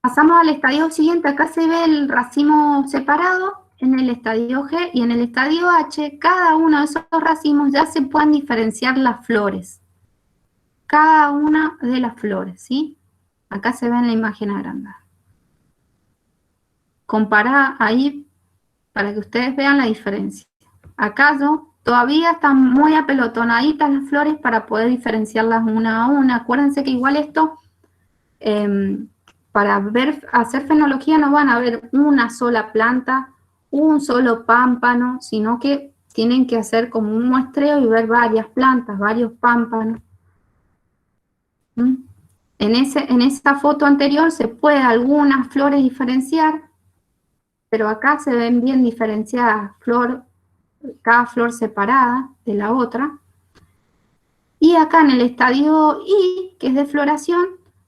Pasamos al estadio siguiente, acá se ve el racimo separado en el estadio G, y en el estadio H, cada uno de esos racimos ya se pueden diferenciar las flores. Cada una de las flores, ¿sí? Acá se ve en la imagen agrandada. Compará ahí para que ustedes vean la diferencia. Acá todavía están muy apelotonaditas las flores para poder diferenciarlas una a una. Acuérdense que igual esto, para hacer fenología no van a ver una sola planta, un solo pámpano, sino que tienen que hacer como un muestreo y ver varias plantas, varios pámpanos. En esa foto anterior se puede algunas flores diferenciar, pero acá se ven bien diferenciadas, cada flor separada de la otra. Y acá en el estadio I, que es de floración,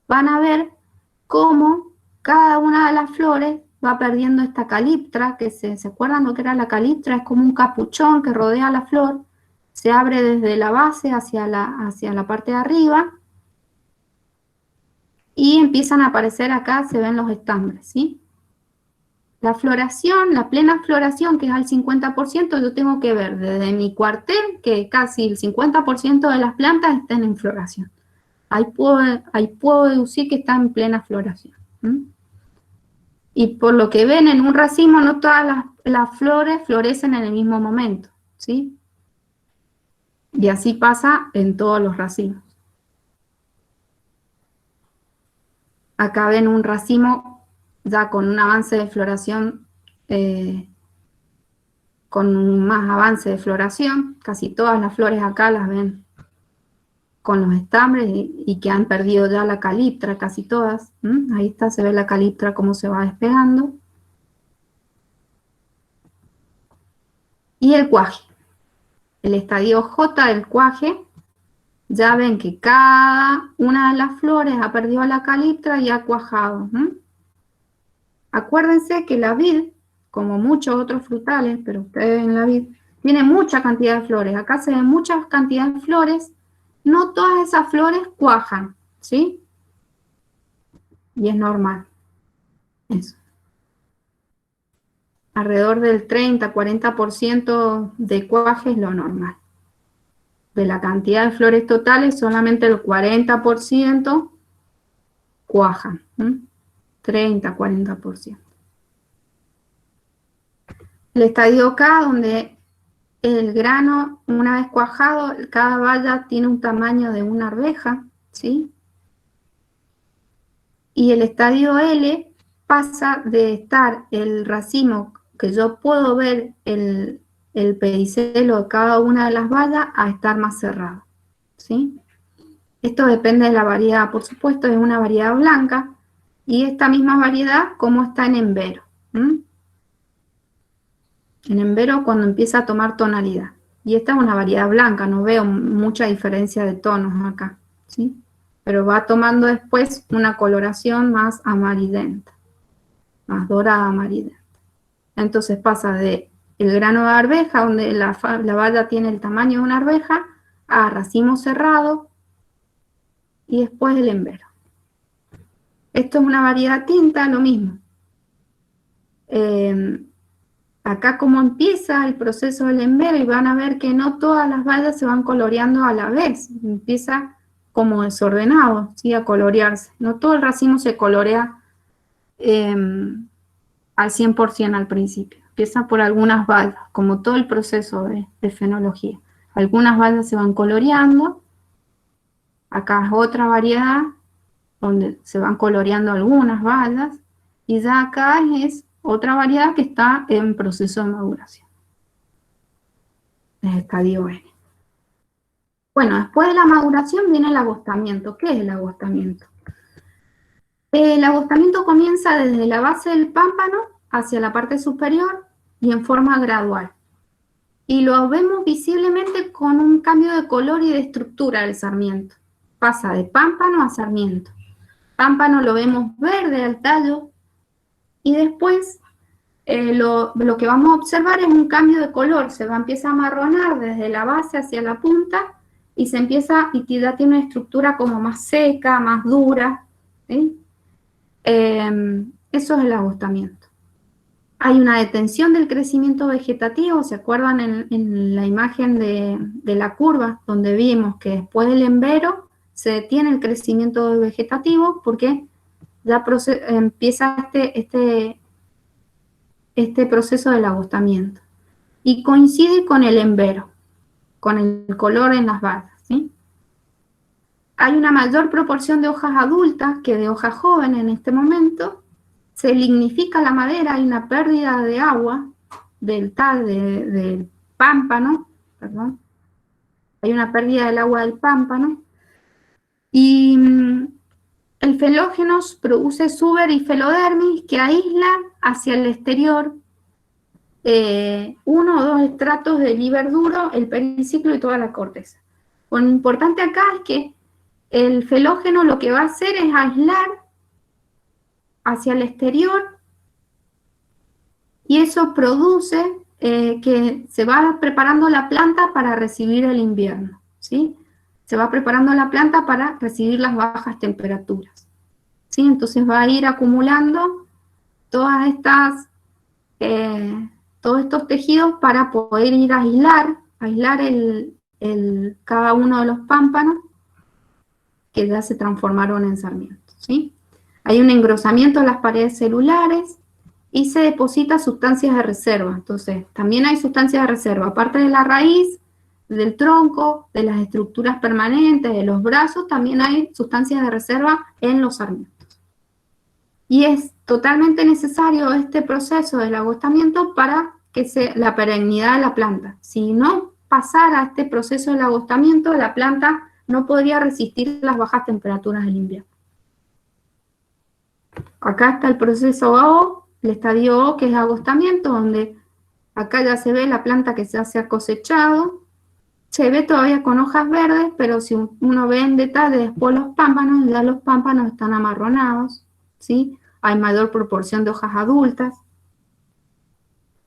van a ver cómo cada una de las flores va perdiendo esta caliptra, que ¿se acuerdan lo que era la caliptra? Es como un capuchón que rodea la flor, se abre desde la base hacia la parte de arriba, y empiezan a aparecer acá, se ven los estambres, ¿sí? La floración, la plena floración, que es al 50%, yo tengo que ver desde mi cuartel que casi el 50% de las plantas estén en floración. Ahí puedo deducir que está en plena floración. Y por lo que ven en un racimo, no todas las flores florecen en el mismo momento, ¿sí? Y así pasa en todos los racimos. Acá ven un racimo ya con un avance de floración con más avance de floración. Casi todas las flores acá las ven con los estambres y que han perdido ya la caliptra, casi todas. Ahí está, se ve la caliptra cómo se va despegando. Y el cuaje. El estadio J del cuaje, ya ven que cada una de las flores ha perdido la caliptra y ha cuajado. Acuérdense que la vid, como muchos otros frutales, pero ustedes ven la vid, tiene mucha cantidad de flores. Acá se ven muchas cantidades de flores. No todas esas flores cuajan, ¿sí? Y es normal. Eso. Alrededor del 30-40% de cuaje es lo normal. De la cantidad de flores totales, solamente el 40% cuajan. 30-40%. El estadio K, donde el grano, una vez cuajado, cada baya tiene un tamaño de una arveja, ¿sí? Y el estadio L pasa de estar el racimo, que yo puedo ver el pedicelo de cada una de las bayas, a estar más cerrado, ¿sí? Esto depende de la variedad, por supuesto, es una variedad blanca, y esta misma variedad, ¿cómo está en embero? En embero cuando empieza a tomar tonalidad. Y esta es una variedad blanca, no veo mucha diferencia de tonos acá, ¿sí? Pero va tomando después una coloración más amarillenta, más dorada amarillenta. Entonces pasa de el grano de arveja, donde la baya tiene el tamaño de una arveja, a racimo cerrado, y después el embero. Esto es una variedad tinta, lo mismo. Acá como empieza el proceso del embero, y van a ver que no todas las bayas se van coloreando a la vez, empieza como desordenado, ¿sí? A colorearse. No todo el racimo se colorea al 100% al principio, empieza por algunas bayas, como todo el proceso de fenología. Algunas bayas se van coloreando, acá es otra variedad, donde se van coloreando algunas bayas, y ya acá es otra variedad que está en proceso de maduración. Es estadio N. Bueno, después de la maduración viene el agostamiento. ¿Qué es el agostamiento? El agostamiento comienza desde la base del pámpano hacia la parte superior y en forma gradual. Y lo vemos visiblemente con un cambio de color y de estructura del sarmiento. Pasa de pámpano a sarmiento. Pámpano lo vemos verde al tallo, y después lo que vamos a observar es un cambio de color. Se empieza a amarronar desde la base hacia la punta, y ya tiene una estructura como más seca, más dura, ¿sí? Eso es el agostamiento. Hay una detención del crecimiento vegetativo. ¿Se acuerdan en la imagen de la curva, donde vimos que después del embero se detiene el crecimiento vegetativo porque ya empieza este proceso del agostamiento? Y coincide con el embero, con el color en las bayas, ¿sí? Hay una mayor proporción de hojas adultas que de hojas jóvenes en este momento. Se lignifica la madera, hay una pérdida de agua del pámpano, perdón. Hay una pérdida del agua del pámpano. Y el felógenos produce suber y felodermis que aíslan hacia el exterior 1 o 2 estratos del líber duro, el periciclo y toda la corteza. Lo importante acá es que el felógeno lo que va a hacer es aislar hacia el exterior, y eso produce que se va preparando la planta para recibir el invierno, ¿sí? Se va preparando la planta para recibir las bajas temperaturas, ¿sí? Entonces va a ir acumulando todos estos tejidos para poder ir a aislar cada uno de los pámpanos que ya se transformaron en sarmientos, ¿sí? Hay un engrosamiento de las paredes celulares y se deposita sustancias de reserva. Entonces, también hay sustancias de reserva, aparte de la raíz, del tronco, de las estructuras permanentes, de los brazos, también hay sustancias de reserva en los sarmientos. Y es totalmente necesario este proceso del agostamiento para la perennidad de la planta. Si no pasara este proceso del agostamiento, la planta no podría resistir las bajas temperaturas del invierno. Acá está el proceso O, el estadio O, que es agostamiento, donde acá ya se ve la planta que ya se ha cosechado, se ve todavía con hojas verdes, pero si uno ve en detalle después los pámpanos, ya los pámpanos están amarronados, ¿sí? Hay mayor proporción de hojas adultas.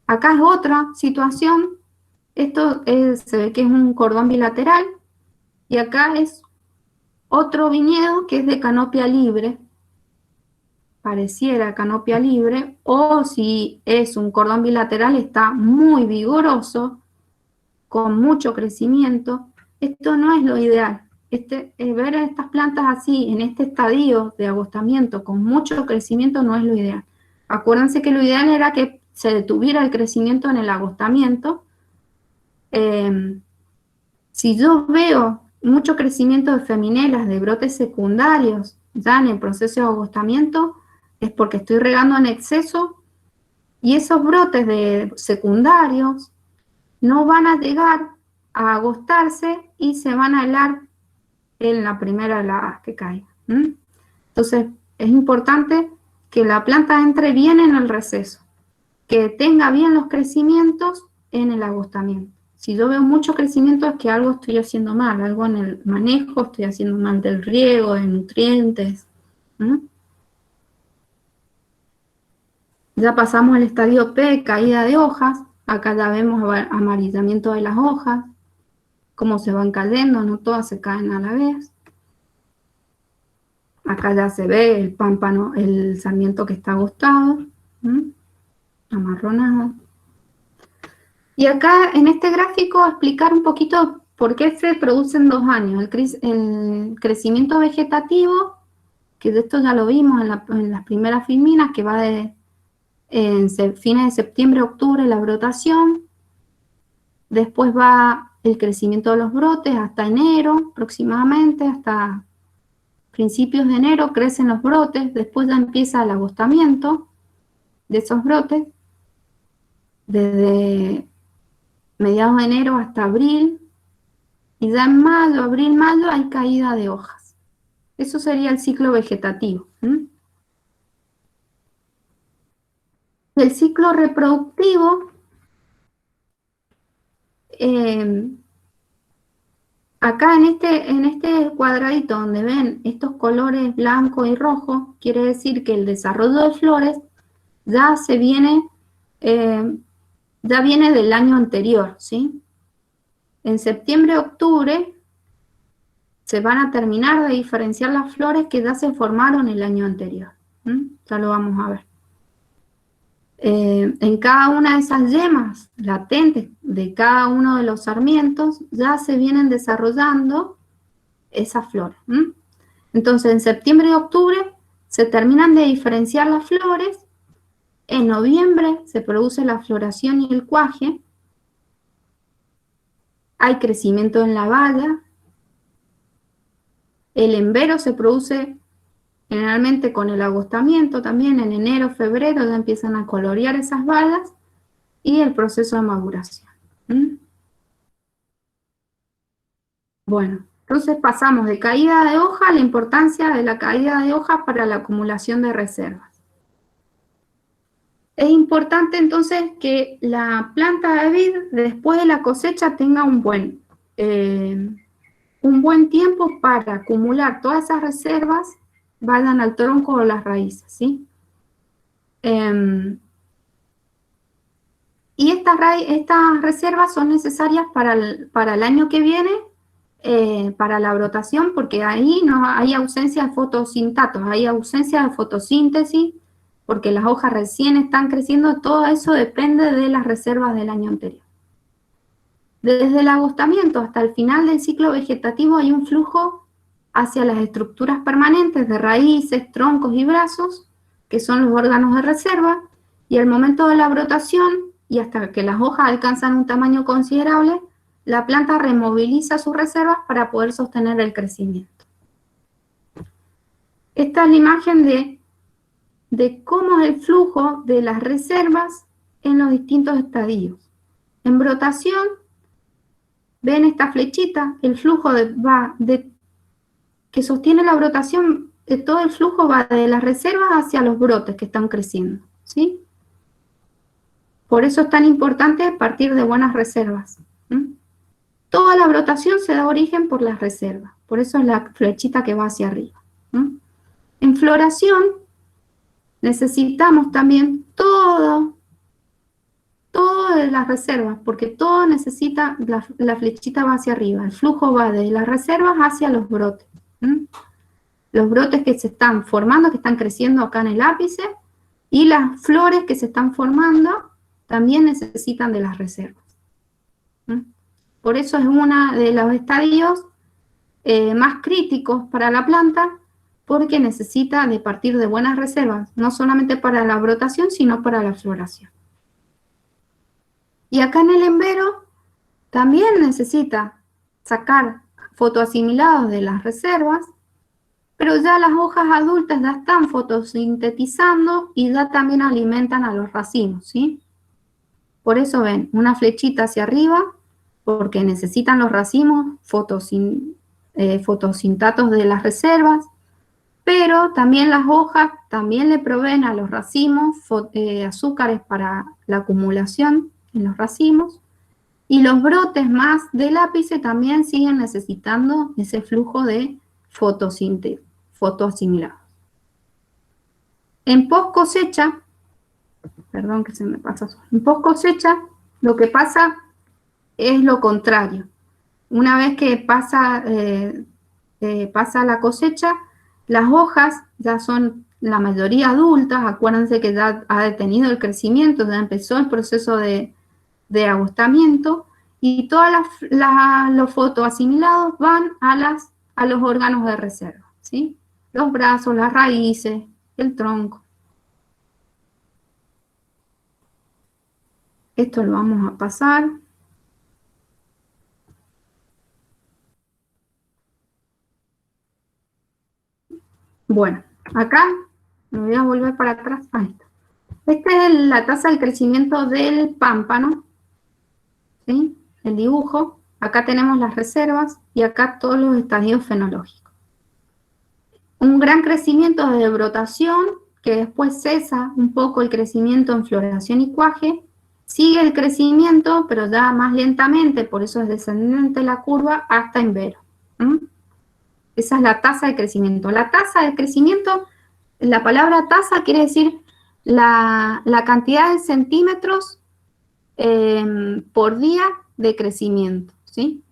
Acá es otra situación, esto se ve que es un cordón bilateral, y acá es otro viñedo que es de canopia libre, pareciera canopia libre, o si es un cordón bilateral está muy vigoroso, con mucho crecimiento. Esto no es lo ideal. Ver estas plantas así, en este estadio de agostamiento, con mucho crecimiento, no es lo ideal. Acuérdense que lo ideal era que se detuviera el crecimiento en el agostamiento. Si yo veo mucho crecimiento de feminelas, de brotes secundarios, ya en el proceso de agostamiento, es porque estoy regando en exceso, y esos brotes de secundarios no van a llegar a agostarse y se van a helar en la primera helada que caiga. Entonces, es importante que la planta entre bien en el receso, que tenga bien los crecimientos en el agostamiento. Si yo veo mucho crecimiento es que algo estoy haciendo mal, algo en el manejo, estoy haciendo mal del riego, de nutrientes. Ya pasamos al estadio P, caída de hojas. Acá ya vemos amarillamiento de las hojas, cómo se van cayendo, no todas se caen a la vez. Acá ya se ve el pámpano, el sarmiento que está agostado, amarronado. Y acá en este gráfico explicar un poquito por qué se produce en 2 años. El crecimiento vegetativo, que de esto ya lo vimos en las primeras filminas, que va de fines de septiembre a octubre la brotación. Después va el crecimiento de los brotes hasta enero aproximadamente, hasta principios de enero crecen los brotes, después ya empieza el agostamiento de esos brotes, desde mediados de enero hasta abril, y ya en mayo, abril, mayo hay caída de hojas. Eso sería el ciclo vegetativo. El ciclo reproductivo, acá en este cuadradito donde ven estos colores blanco y rojo, quiere decir que el desarrollo de flores ya viene del año anterior, ¿sí? En septiembre, octubre, se van a terminar de diferenciar las flores que ya se formaron el año anterior. Ya lo vamos a ver. En cada una de esas yemas latentes de cada uno de los sarmientos ya se vienen desarrollando esas flores. Entonces, en septiembre y octubre se terminan de diferenciar las flores. En noviembre se produce la floración y el cuaje. Hay crecimiento en la baya. El embero se produce generalmente con el agostamiento también, en enero, febrero, ya empiezan a colorear esas balas, y el proceso de maduración. Bueno, entonces pasamos de caída de hoja a la importancia de la caída de hojas para la acumulación de reservas. Es importante entonces que la planta de vid, después de la cosecha, tenga un buen tiempo para acumular todas esas reservas, vayan al tronco o las raíces, ¿sí? Y estas reservas son necesarias para el año que viene, para la brotación, porque ahí no hay ausencia de fotosintatos, hay ausencia de fotosíntesis, porque las hojas recién están creciendo. Todo eso depende de las reservas del año anterior. Desde el agostamiento hasta el final del ciclo vegetativo hay un flujo hacia las estructuras permanentes de raíces, troncos y brazos, que son los órganos de reserva, y al momento de la brotación, y hasta que las hojas alcanzan un tamaño considerable, la planta removiliza sus reservas para poder sostener el crecimiento. Esta es la imagen de cómo es el flujo de las reservas en los distintos estadios. En brotación, ven esta flechita, el flujo que sostiene la brotación, todo el flujo va de las reservas hacia los brotes que están creciendo, ¿sí? Por eso es tan importante partir de buenas reservas. Toda la brotación se da origen por las reservas, por eso es la flechita que va hacia arriba. En floración necesitamos también todo de las reservas, porque todo necesita, la flechita va hacia arriba, el flujo va de las reservas hacia los brotes. Los brotes que se están formando, que están creciendo acá en el ápice, y las flores que se están formando también necesitan de las reservas. Por eso es uno de los estadios más críticos para la planta, porque necesita de partir de buenas reservas, no solamente para la brotación, sino para la floración. Y acá en el embero también necesita sacar fotoasimilados de las reservas, pero ya las hojas adultas ya están fotosintetizando y ya también alimentan a los racimos, ¿sí? Por eso ven una flechita hacia arriba, porque necesitan los racimos fotosintatos de las reservas, pero también las hojas también le proveen a los racimos azúcares para la acumulación en los racimos, y los brotes más del ápice también siguen necesitando ese flujo de fotoasimilados. En post cosecha, perdón que se me pasa, en post cosecha lo que pasa es lo contrario. Una vez que pasa la cosecha, las hojas ya son la mayoría adultas, acuérdense que ya ha detenido el crecimiento, ya empezó el proceso de agostamiento, y todos los fotoasimilados van a los órganos de reserva, ¿sí? Los brazos, las raíces, el tronco. Esto lo vamos a pasar. Bueno, acá me voy a volver para atrás. Ahí está. Esta es la tasa de crecimiento del pámpano, ¿sí? El dibujo. Acá tenemos las reservas y acá todos los estadios fenológicos. Un gran crecimiento de brotación, que después cesa un poco el crecimiento en floración y cuaje. Sigue el crecimiento, pero ya más lentamente, por eso es descendente la curva hasta embero. Esa es la tasa de crecimiento. La tasa de crecimiento, la palabra tasa quiere decir la cantidad de centímetros por día de crecimiento, ¿sí?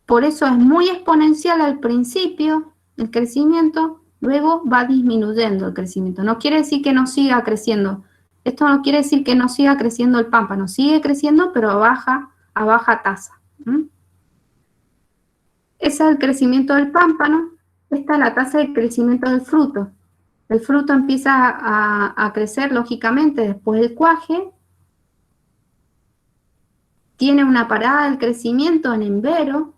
Por eso es muy exponencial al principio el crecimiento, luego va disminuyendo el crecimiento. No quiere decir que no siga creciendo. Esto no quiere decir que no siga creciendo el pámpano. Sigue creciendo, pero a baja tasa. Ese es el crecimiento del pámpano. Esta es la tasa de crecimiento del fruto. El fruto empieza a crecer, lógicamente, después del cuaje. Tiene una parada del crecimiento en embero,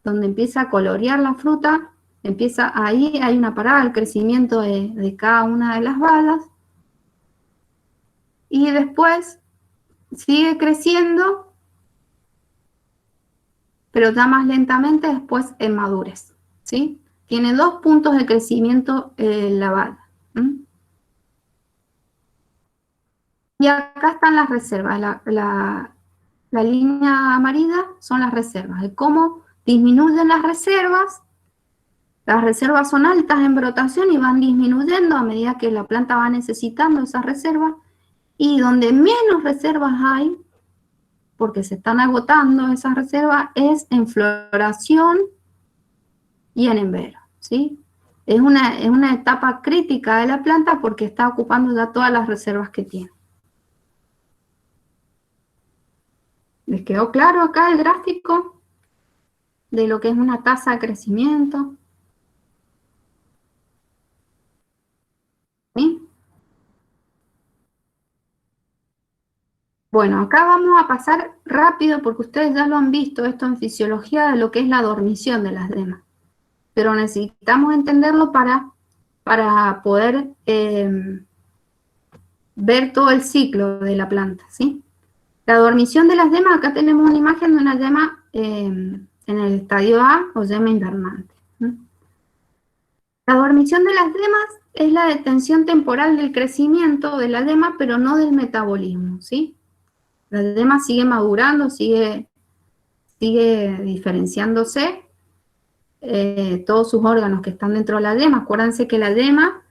donde empieza a colorear la fruta. Ahí hay una parada del crecimiento de cada una de las balas. Y después sigue creciendo, pero ya más lentamente después en madurez, ¿sí? Tiene 2 puntos de crecimiento la bala. Y acá están las reservas. La línea amarilla son las reservas. De cómo disminuyen las reservas. Las reservas son altas en brotación y van disminuyendo a medida que la planta va necesitando esas reservas. Y donde menos reservas hay, porque se están agotando esas reservas, es en floración y en embero, ¿sí? Es una etapa crítica de la planta porque está ocupando ya todas las reservas que tiene. ¿Les quedó claro acá el gráfico de lo que es una tasa de crecimiento? ¿Sí? Bueno, acá vamos a pasar rápido porque ustedes ya lo han visto esto en fisiología de lo que es la dormición de las demas. Pero necesitamos entenderlo para poder ver todo el ciclo de la planta, ¿sí? La dormición de las yemas, acá tenemos una imagen de una yema en el estadio A o yema invernante. La dormición de las yemas es la detención temporal del crecimiento de la yema, pero no del metabolismo, ¿sí? La yema sigue madurando, sigue diferenciándose, todos sus órganos que están dentro de la yema. Acuérdense que la yema,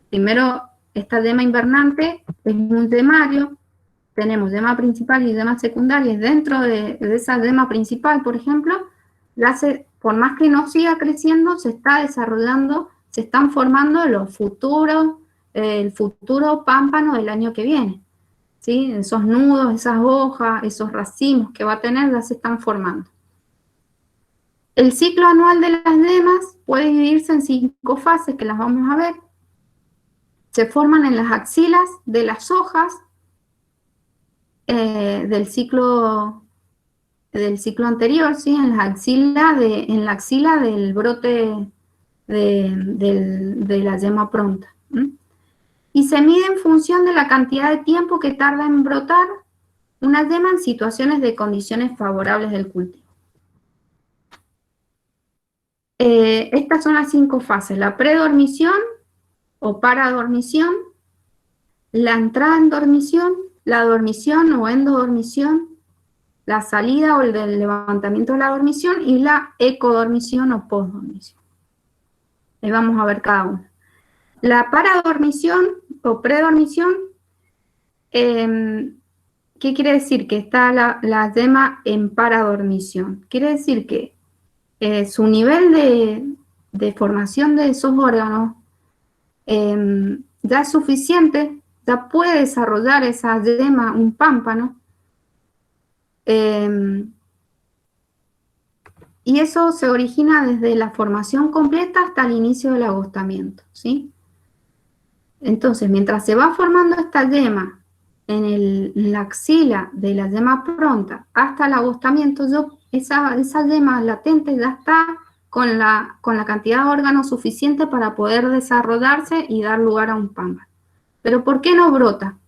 primero, esta yema invernante es un yemario, tenemos yema principal y yemas secundarias. Dentro de esa yema principal, por ejemplo, por más que no siga creciendo, se está desarrollando, se están formando el futuro pámpano del año que viene, ¿sí? Esos nudos, esas hojas, esos racimos que va a tener ya se están formando. El ciclo anual de las yemas puede dividirse en 5 fases que las vamos a ver. Se forman en las axilas de las hojas del ciclo anterior, ¿sí? En la axila del brote de la yema pronta. Y se mide en función de la cantidad de tiempo que tarda en brotar una yema en situaciones de condiciones favorables del cultivo. Estas son las 5 fases: la predormición o paradormición, la entrada en dormición, la dormición o endodormición, la salida o el del levantamiento de la dormición y la ecodormición o postdormición. Ahí vamos a ver cada una. La paradormición o predormición, ¿qué quiere decir? Que está la yema en paradormición. Quiere decir que su nivel de formación de esos órganos ya es suficiente, ya puede desarrollar esa yema, un pámpano, y eso se origina desde la formación completa hasta el inicio del agostamiento, ¿sí? Entonces, mientras se va formando esta yema en la axila de la yema pronta hasta el agostamiento, esa yema latente ya está con la cantidad de órganos suficiente para poder desarrollarse y dar lugar a un pámpano. Pero ¿por qué no brota?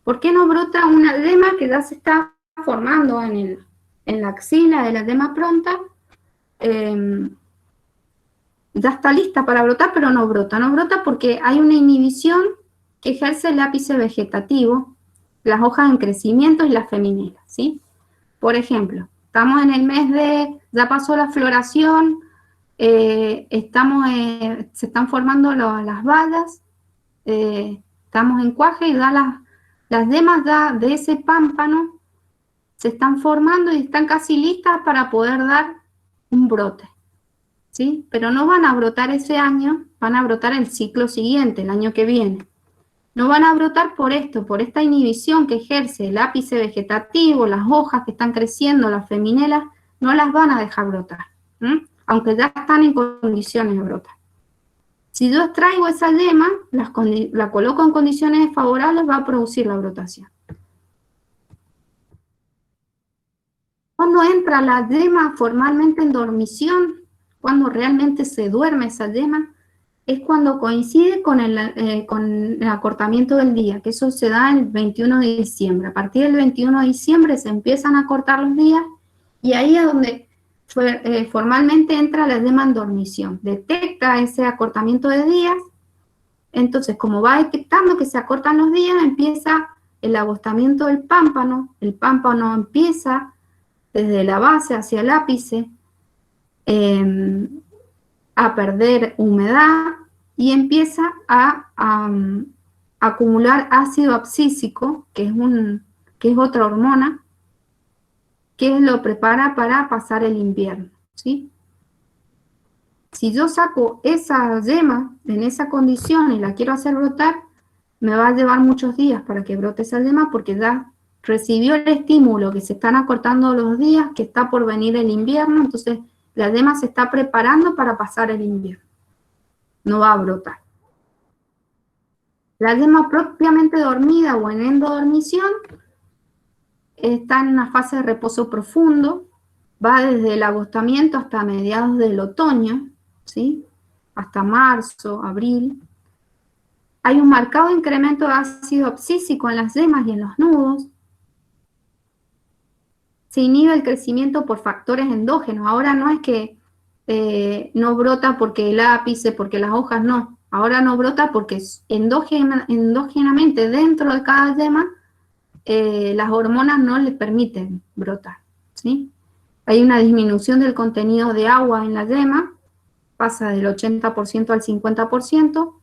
¿Por qué no brota una yema que ya se está formando en la axila de la yema pronta? Ya está lista para brotar, pero no brota. No brota porque hay una inhibición que ejerce el ápice vegetativo, las hojas en crecimiento y las feminelas, ¿sí? Por ejemplo, estamos en el mes ya pasó la floración, se están formando las bayas, estamos en cuaje y las yemas de ese pámpano se están formando y están casi listas para poder dar un brote, ¿sí? Pero no van a brotar ese año, van a brotar el ciclo siguiente, el año que viene. No van a brotar por esta inhibición que ejerce el ápice vegetativo, las hojas que están creciendo, las feminelas, no las van a dejar brotar, aunque ya están en condiciones de brotar. Si yo extraigo esa yema, la coloco en condiciones favorables, va a producir la brotación. Cuando entra la yema formalmente en dormición, cuando realmente se duerme esa yema, es cuando coincide con el acortamiento del día, que eso se da el 21 de diciembre. A partir del 21 de diciembre se empiezan a acortar los días y ahí es donde formalmente entra la yema en dormición. Detecta ese acortamiento de días, entonces como va detectando que se acortan los días, empieza el agostamiento del pámpano. El pámpano empieza desde la base hacia el ápice, a perder humedad y empieza a acumular ácido abscísico, que es otra hormona, que lo prepara para pasar el invierno, ¿sí? Si yo saco esa yema en esa condición y la quiero hacer brotar, me va a llevar muchos días para que brote esa yema porque ya recibió el estímulo, que se están acortando los días, que está por venir el invierno, entonces la yema se está preparando para pasar el invierno. No va a brotar. La yema propiamente dormida o en endodormición está en una fase de reposo profundo, va desde el agostamiento hasta mediados del otoño, ¿sí? Hasta marzo, abril. hay un marcado incremento de ácido abscísico en las yemas y en los nudos. Se inhibe el crecimiento por factores endógenos. Ahora no es que no brota porque el ápice, porque las hojas, no. Ahora no brota porque endógenamente dentro de cada yema las hormonas no le permiten brotar, ¿sí? Hay una disminución del contenido de agua en la yema, pasa del 80% al 50%,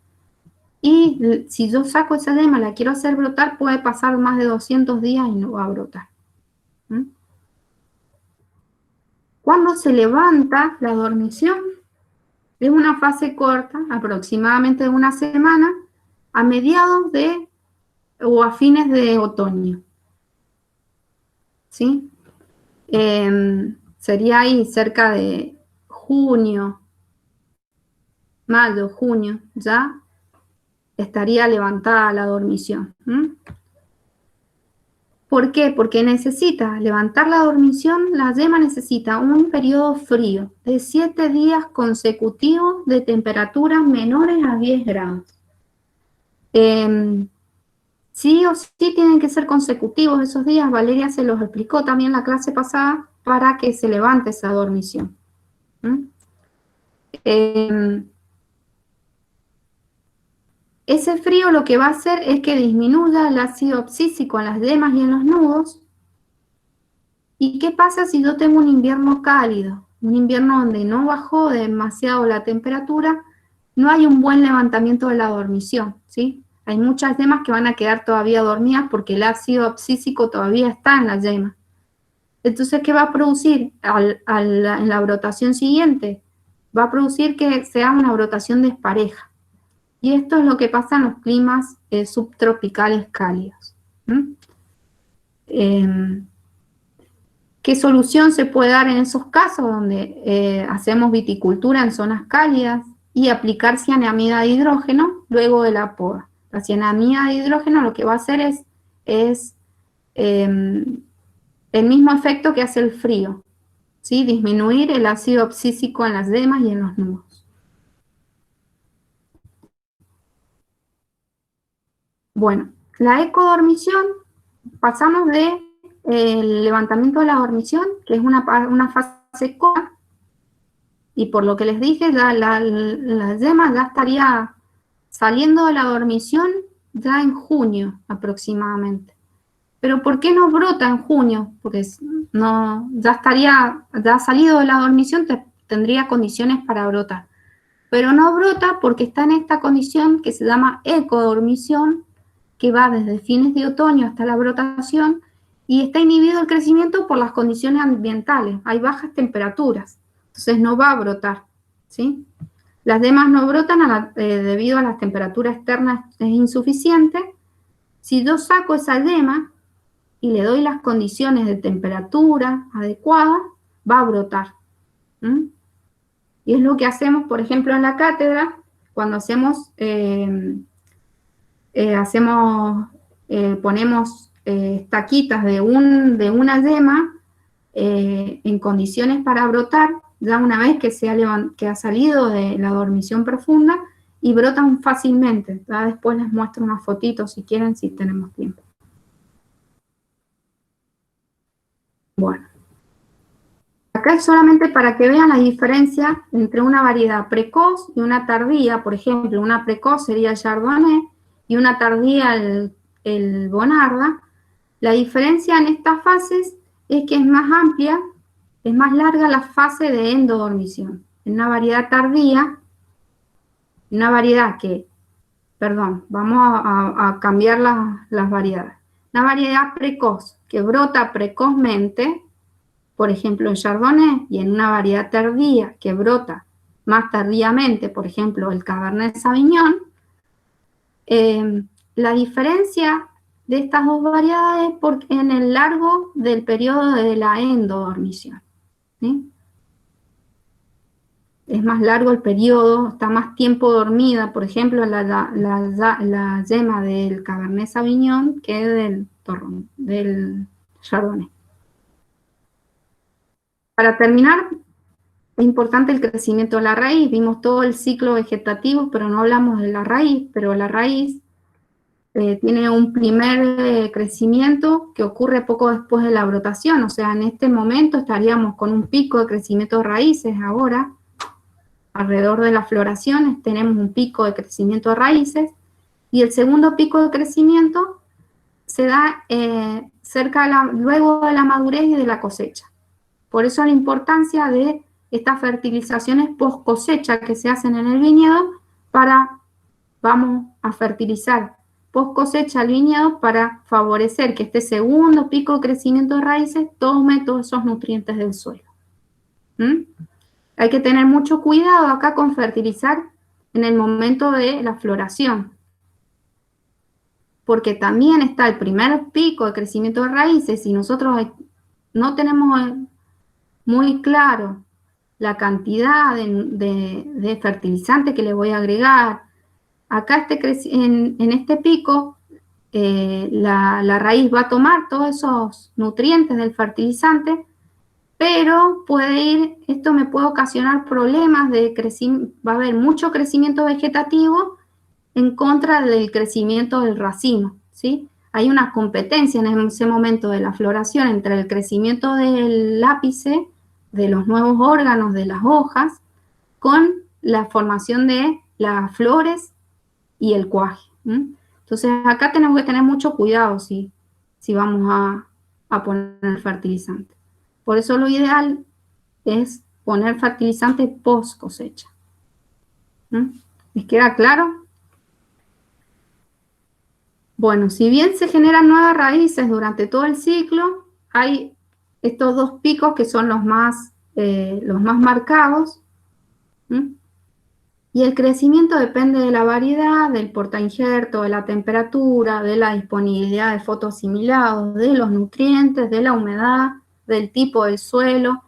y si yo saco esa yema, la quiero hacer brotar, puede pasar más de 200 días y no va a brotar. ¿Mm? Cuando se levanta la dormición, es una fase corta, aproximadamente de una semana, a mediados de o a fines de otoño. ¿Sí? Sería ahí cerca de junio, mayo, junio, ya estaría levantada la dormición. ¿Por qué? Porque necesita levantar la dormición, la yema necesita un periodo frío de 7 días consecutivos de temperaturas menores a 10 grados. Sí o sí tienen que ser consecutivos esos días. Valeria se los explicó también en la clase pasada para que se levante esa dormición. Ese frío lo que va a hacer es que disminuya el ácido abscísico en las yemas y en los nudos. ¿Y qué pasa si yo tengo un invierno cálido? Un invierno donde no bajó demasiado la temperatura, no hay un buen levantamiento de la dormición, ¿sí? Hay muchas yemas que van a quedar todavía dormidas porque el ácido abscísico todavía está en la yema. Entonces, ¿qué va a producir en la brotación siguiente? Va a producir que sea una brotación despareja. Y esto es lo que pasa en los climas subtropicales cálidos. ¿Qué solución se puede dar en esos casos donde hacemos viticultura en zonas cálidas y aplicar cianamida de hidrógeno luego de la poda? La cianamida de hidrógeno lo que va a hacer es el mismo efecto que hace el frío, ¿sí? Disminuir el ácido abscísico en las yemas y en los nudos. Bueno, la ecodormición, pasamos de el levantamiento de la dormición, que es una fase corta, y por lo que les dije, ya la yema ya estaría saliendo de la dormición ya en junio aproximadamente. Pero ¿por qué no brota en junio? Porque no, ya ha salido de la dormición, tendría condiciones para brotar. Pero no brota porque está en esta condición que se llama ecodormición, que va desde fines de otoño hasta la brotación, y está inhibido el crecimiento por las condiciones ambientales. Hay bajas temperaturas, entonces no va a brotar, ¿sí? Las yemas no brotan debido a las temperaturas externas, es insuficiente. Si yo saco esa yema y le doy las condiciones de temperatura adecuadas, va a brotar. Y es lo que hacemos, por ejemplo, en la cátedra, cuando ponemos estaquitas de una yema en condiciones para brotar, ya una vez que ha salido de la dormición profunda, y brotan fácilmente. Ya después les muestro unas fotitos si quieren, si tenemos tiempo. Bueno. Acá es solamente para que vean la diferencia entre una variedad precoz y una tardía. Por ejemplo, una precoz sería el Chardonnay y una tardía el Bonarda. La diferencia en estas fases es que es más amplia, es más larga la fase de endodormición. En una variedad tardía, vamos a cambiar las variedades. Una variedad precoz que brota precozmente, por ejemplo, en Chardonnay, y en una variedad tardía que brota más tardíamente, por ejemplo, el Cabernet Sauvignon, la diferencia de estas dos variedades en el largo del periodo de la endodormición, ¿sí? Es más largo el periodo, está más tiempo dormida, por ejemplo, la yema del Cabernet Sauvignon que del Chardonnay. Para terminar, Es importante el crecimiento de la raíz. Vimos todo el ciclo vegetativo, pero no hablamos de la raíz. Pero la raíz tiene un primer crecimiento que ocurre poco después de la brotación. O sea, en este momento estaríamos con un pico de crecimiento de raíces ahora. Alrededor de las floraciones tenemos un pico de crecimiento de raíces. Y el segundo pico de crecimiento se da luego de la madurez y de la cosecha. Por eso la importancia de estas fertilizaciones post cosecha que se hacen en el viñedo vamos a fertilizar post cosecha el viñedo para favorecer que este segundo pico de crecimiento de raíces tome todos esos nutrientes del suelo. Hay que tener mucho cuidado acá con fertilizar en el momento de la floración, porque también está el primer pico de crecimiento de raíces y nosotros no tenemos muy claro la cantidad de fertilizante que le voy a agregar. Acá en este pico, la raíz va a tomar todos esos nutrientes del fertilizante, pero esto me puede ocasionar problemas de crecimiento, va a haber mucho crecimiento vegetativo en contra del crecimiento del racimo, ¿sí? Hay una competencia en ese momento de la floración entre el crecimiento del ápice, de los nuevos órganos de las hojas, con la formación de las flores y el cuaje. Entonces acá tenemos que tener mucho cuidado si vamos a poner fertilizante. Por eso lo ideal es poner fertilizante post cosecha. ¿Les queda claro? Bueno, si bien se generan nuevas raíces durante todo el ciclo, hay estos dos picos que son los más marcados. Y el crecimiento depende de la variedad, del portainjerto, de la temperatura, de la disponibilidad de fotoasimilados, de los nutrientes, de la humedad, del tipo del suelo.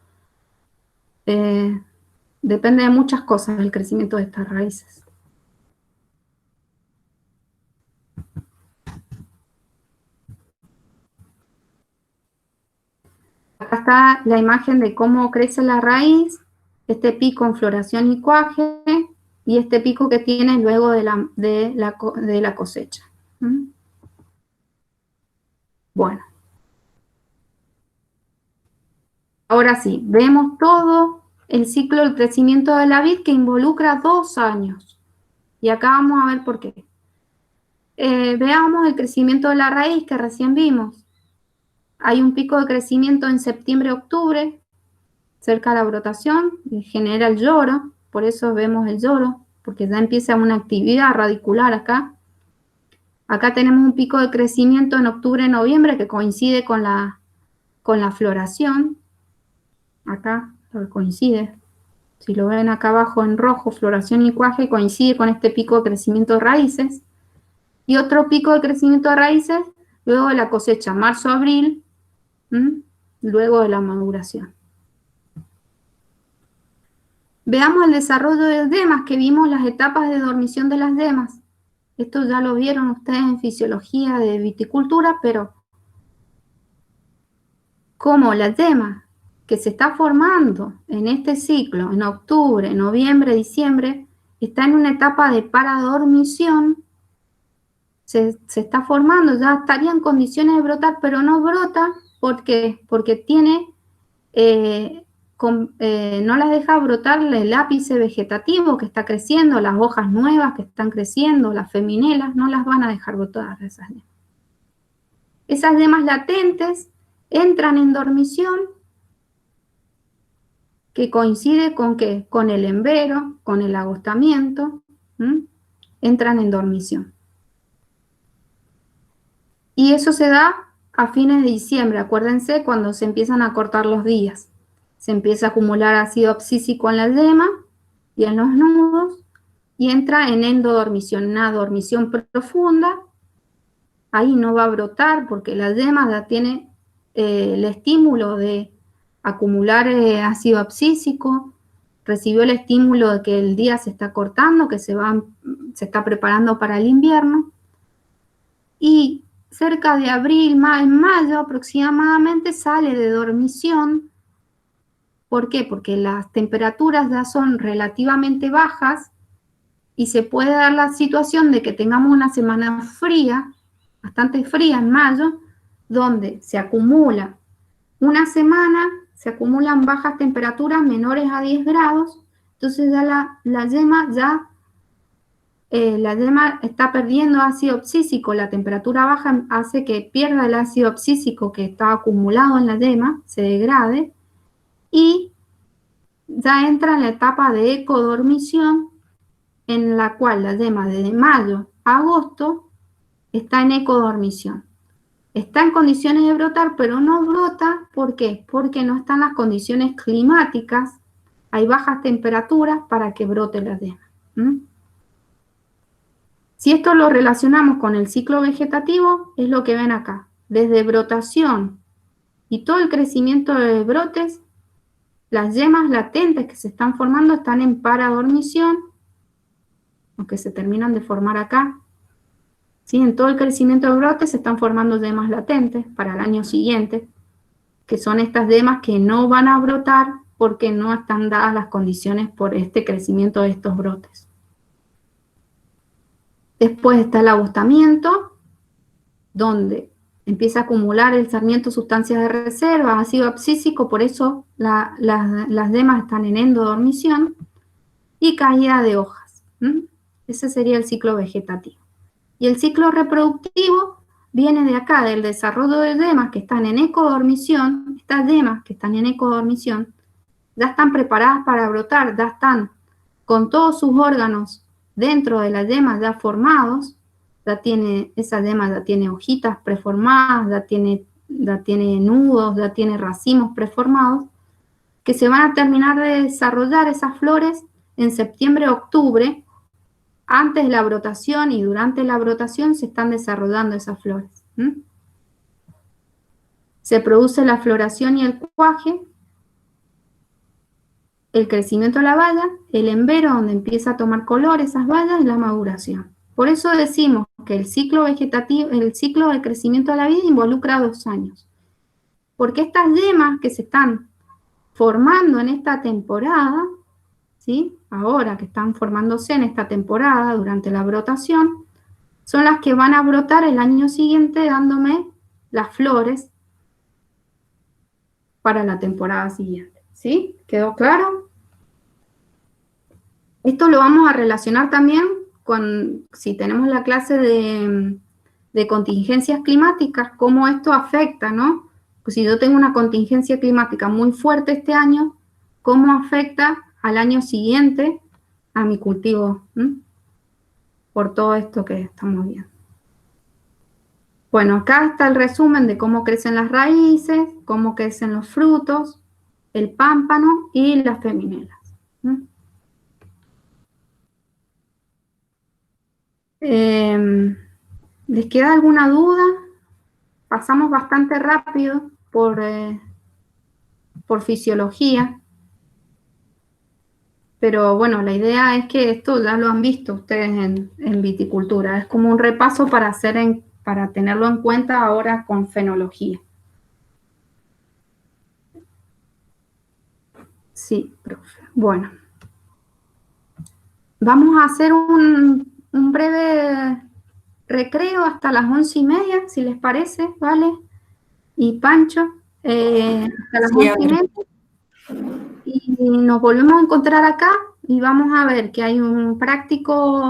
Depende de muchas cosas el crecimiento de estas raíces. Acá está la imagen de cómo crece la raíz, este pico en floración y cuaje, y este pico que tiene luego de la cosecha. Bueno. Ahora sí, vemos todo el ciclo del crecimiento de la vid que involucra 2 años. Y acá vamos a ver por qué. Veamos el crecimiento de la raíz que recién vimos. Hay un pico de crecimiento en septiembre-octubre, cerca de la brotación, y genera el lloro, por eso vemos el lloro, porque ya empieza una actividad radicular acá. Acá tenemos un pico de crecimiento en octubre-noviembre que coincide con la floración. Acá coincide. Si lo ven acá abajo en rojo, floración y cuaje, coincide con este pico de crecimiento de raíces. Y otro pico de crecimiento de raíces luego de la cosecha, marzo-abril, luego de la maduración. Veamos el desarrollo de demas, que vimos las etapas de dormición de las demas. Esto ya lo vieron ustedes en fisiología de viticultura, pero como la dema que se está formando en este ciclo, en octubre, noviembre, diciembre, está en una etapa de paradormición, se está formando, ya estaría en condiciones de brotar, pero no brota porque tiene, no las deja brotar el ápice vegetativo que está creciendo, las hojas nuevas que están creciendo, las feminelas, no las van a dejar brotar esas demas. Esas demas latentes entran en dormición, que coincide con ¿qué? Con el embero, con el agostamiento, entran en dormición. Y eso se da a fines de diciembre, acuérdense, cuando se empiezan a cortar los días. Se empieza a acumular ácido abscísico en la dema y en los nudos, y entra en endodormición, una dormición profunda. Ahí no va a brotar porque la dema ya tiene el estímulo de acumular ácido abscísico, recibió el estímulo de que el día se está cortando, que se está preparando para el invierno, y cerca de abril, en mayo aproximadamente, sale de dormición ¿Por qué? Porque las temperaturas ya son relativamente bajas y se puede dar la situación de que tengamos una semana fría, bastante fría en mayo, donde se acumula una semana, se acumulan bajas temperaturas menores a 10 grados, entonces ya la yema está perdiendo ácido abscísico, la temperatura baja hace que pierda el ácido abscísico que está acumulado en la yema, se degrade, y ya entra en la etapa de ecodormición, en la cual la yema desde mayo a agosto está en ecodormición. Está en condiciones de brotar, pero no brota, ¿por qué? Porque no están las condiciones climáticas, hay bajas temperaturas para que brote la yema. Si esto lo relacionamos con el ciclo vegetativo, es lo que ven acá. Desde brotación y todo el crecimiento de brotes, las yemas latentes que se están formando están en paradormición, aunque se terminan de formar acá. ¿Sí? En todo el crecimiento de brotes se están formando yemas latentes para el año siguiente, que son estas yemas que no van a brotar porque no están dadas las condiciones por este crecimiento de estos brotes. Después está el agostamiento, donde empieza a acumular el sarmiento sustancias de reserva, ácido abscísico, por eso las yemas están en endodormición, y caída de hojas. Ese sería el ciclo vegetativo. Y el ciclo reproductivo viene de acá, del desarrollo de yemas que están en ecodormición. Estas yemas que están en ecodormición ya están preparadas para brotar, ya están con todos sus órganos dentro de la yema ya formados. Esa yema ya tiene hojitas preformadas, ya tiene nudos, ya tiene racimos preformados, que se van a terminar de desarrollar esas flores en septiembre-octubre. Antes de la brotación y durante la brotación se están desarrollando esas flores. Se produce la floración y el cuaje, el crecimiento de la baya, el embero donde empieza a tomar color esas bayas y la maduración. Por eso decimos que el ciclo vegetativo, el ciclo de crecimiento de la vida involucra 2 años. Porque estas yemas que se están formando en esta temporada, ¿sí? Ahora que están formándose en esta temporada durante la brotación, son las que van a brotar el año siguiente dándome las flores para la temporada siguiente. ¿Sí? ¿Quedó claro? Esto lo vamos a relacionar también con, si tenemos la clase de contingencias climáticas, cómo esto afecta, ¿no? Pues si yo tengo una contingencia climática muy fuerte este año, ¿cómo afecta al año siguiente a mi cultivo? Por todo esto que estamos viendo. Bueno, acá está el resumen de cómo crecen las raíces, cómo crecen los frutos, el pámpano y las feminelas. ¿Les queda alguna duda? Pasamos bastante rápido por fisiología. Pero bueno, la idea es que esto ya lo han visto ustedes en viticultura. Es como un repaso para tenerlo en cuenta ahora con fenología. Sí, profe. Bueno. Vamos a hacer un breve recreo hasta las 11:30, si les parece, ¿vale? Y Pancho, hasta las 11:30. Y nos volvemos a encontrar acá y vamos a ver que hay un práctico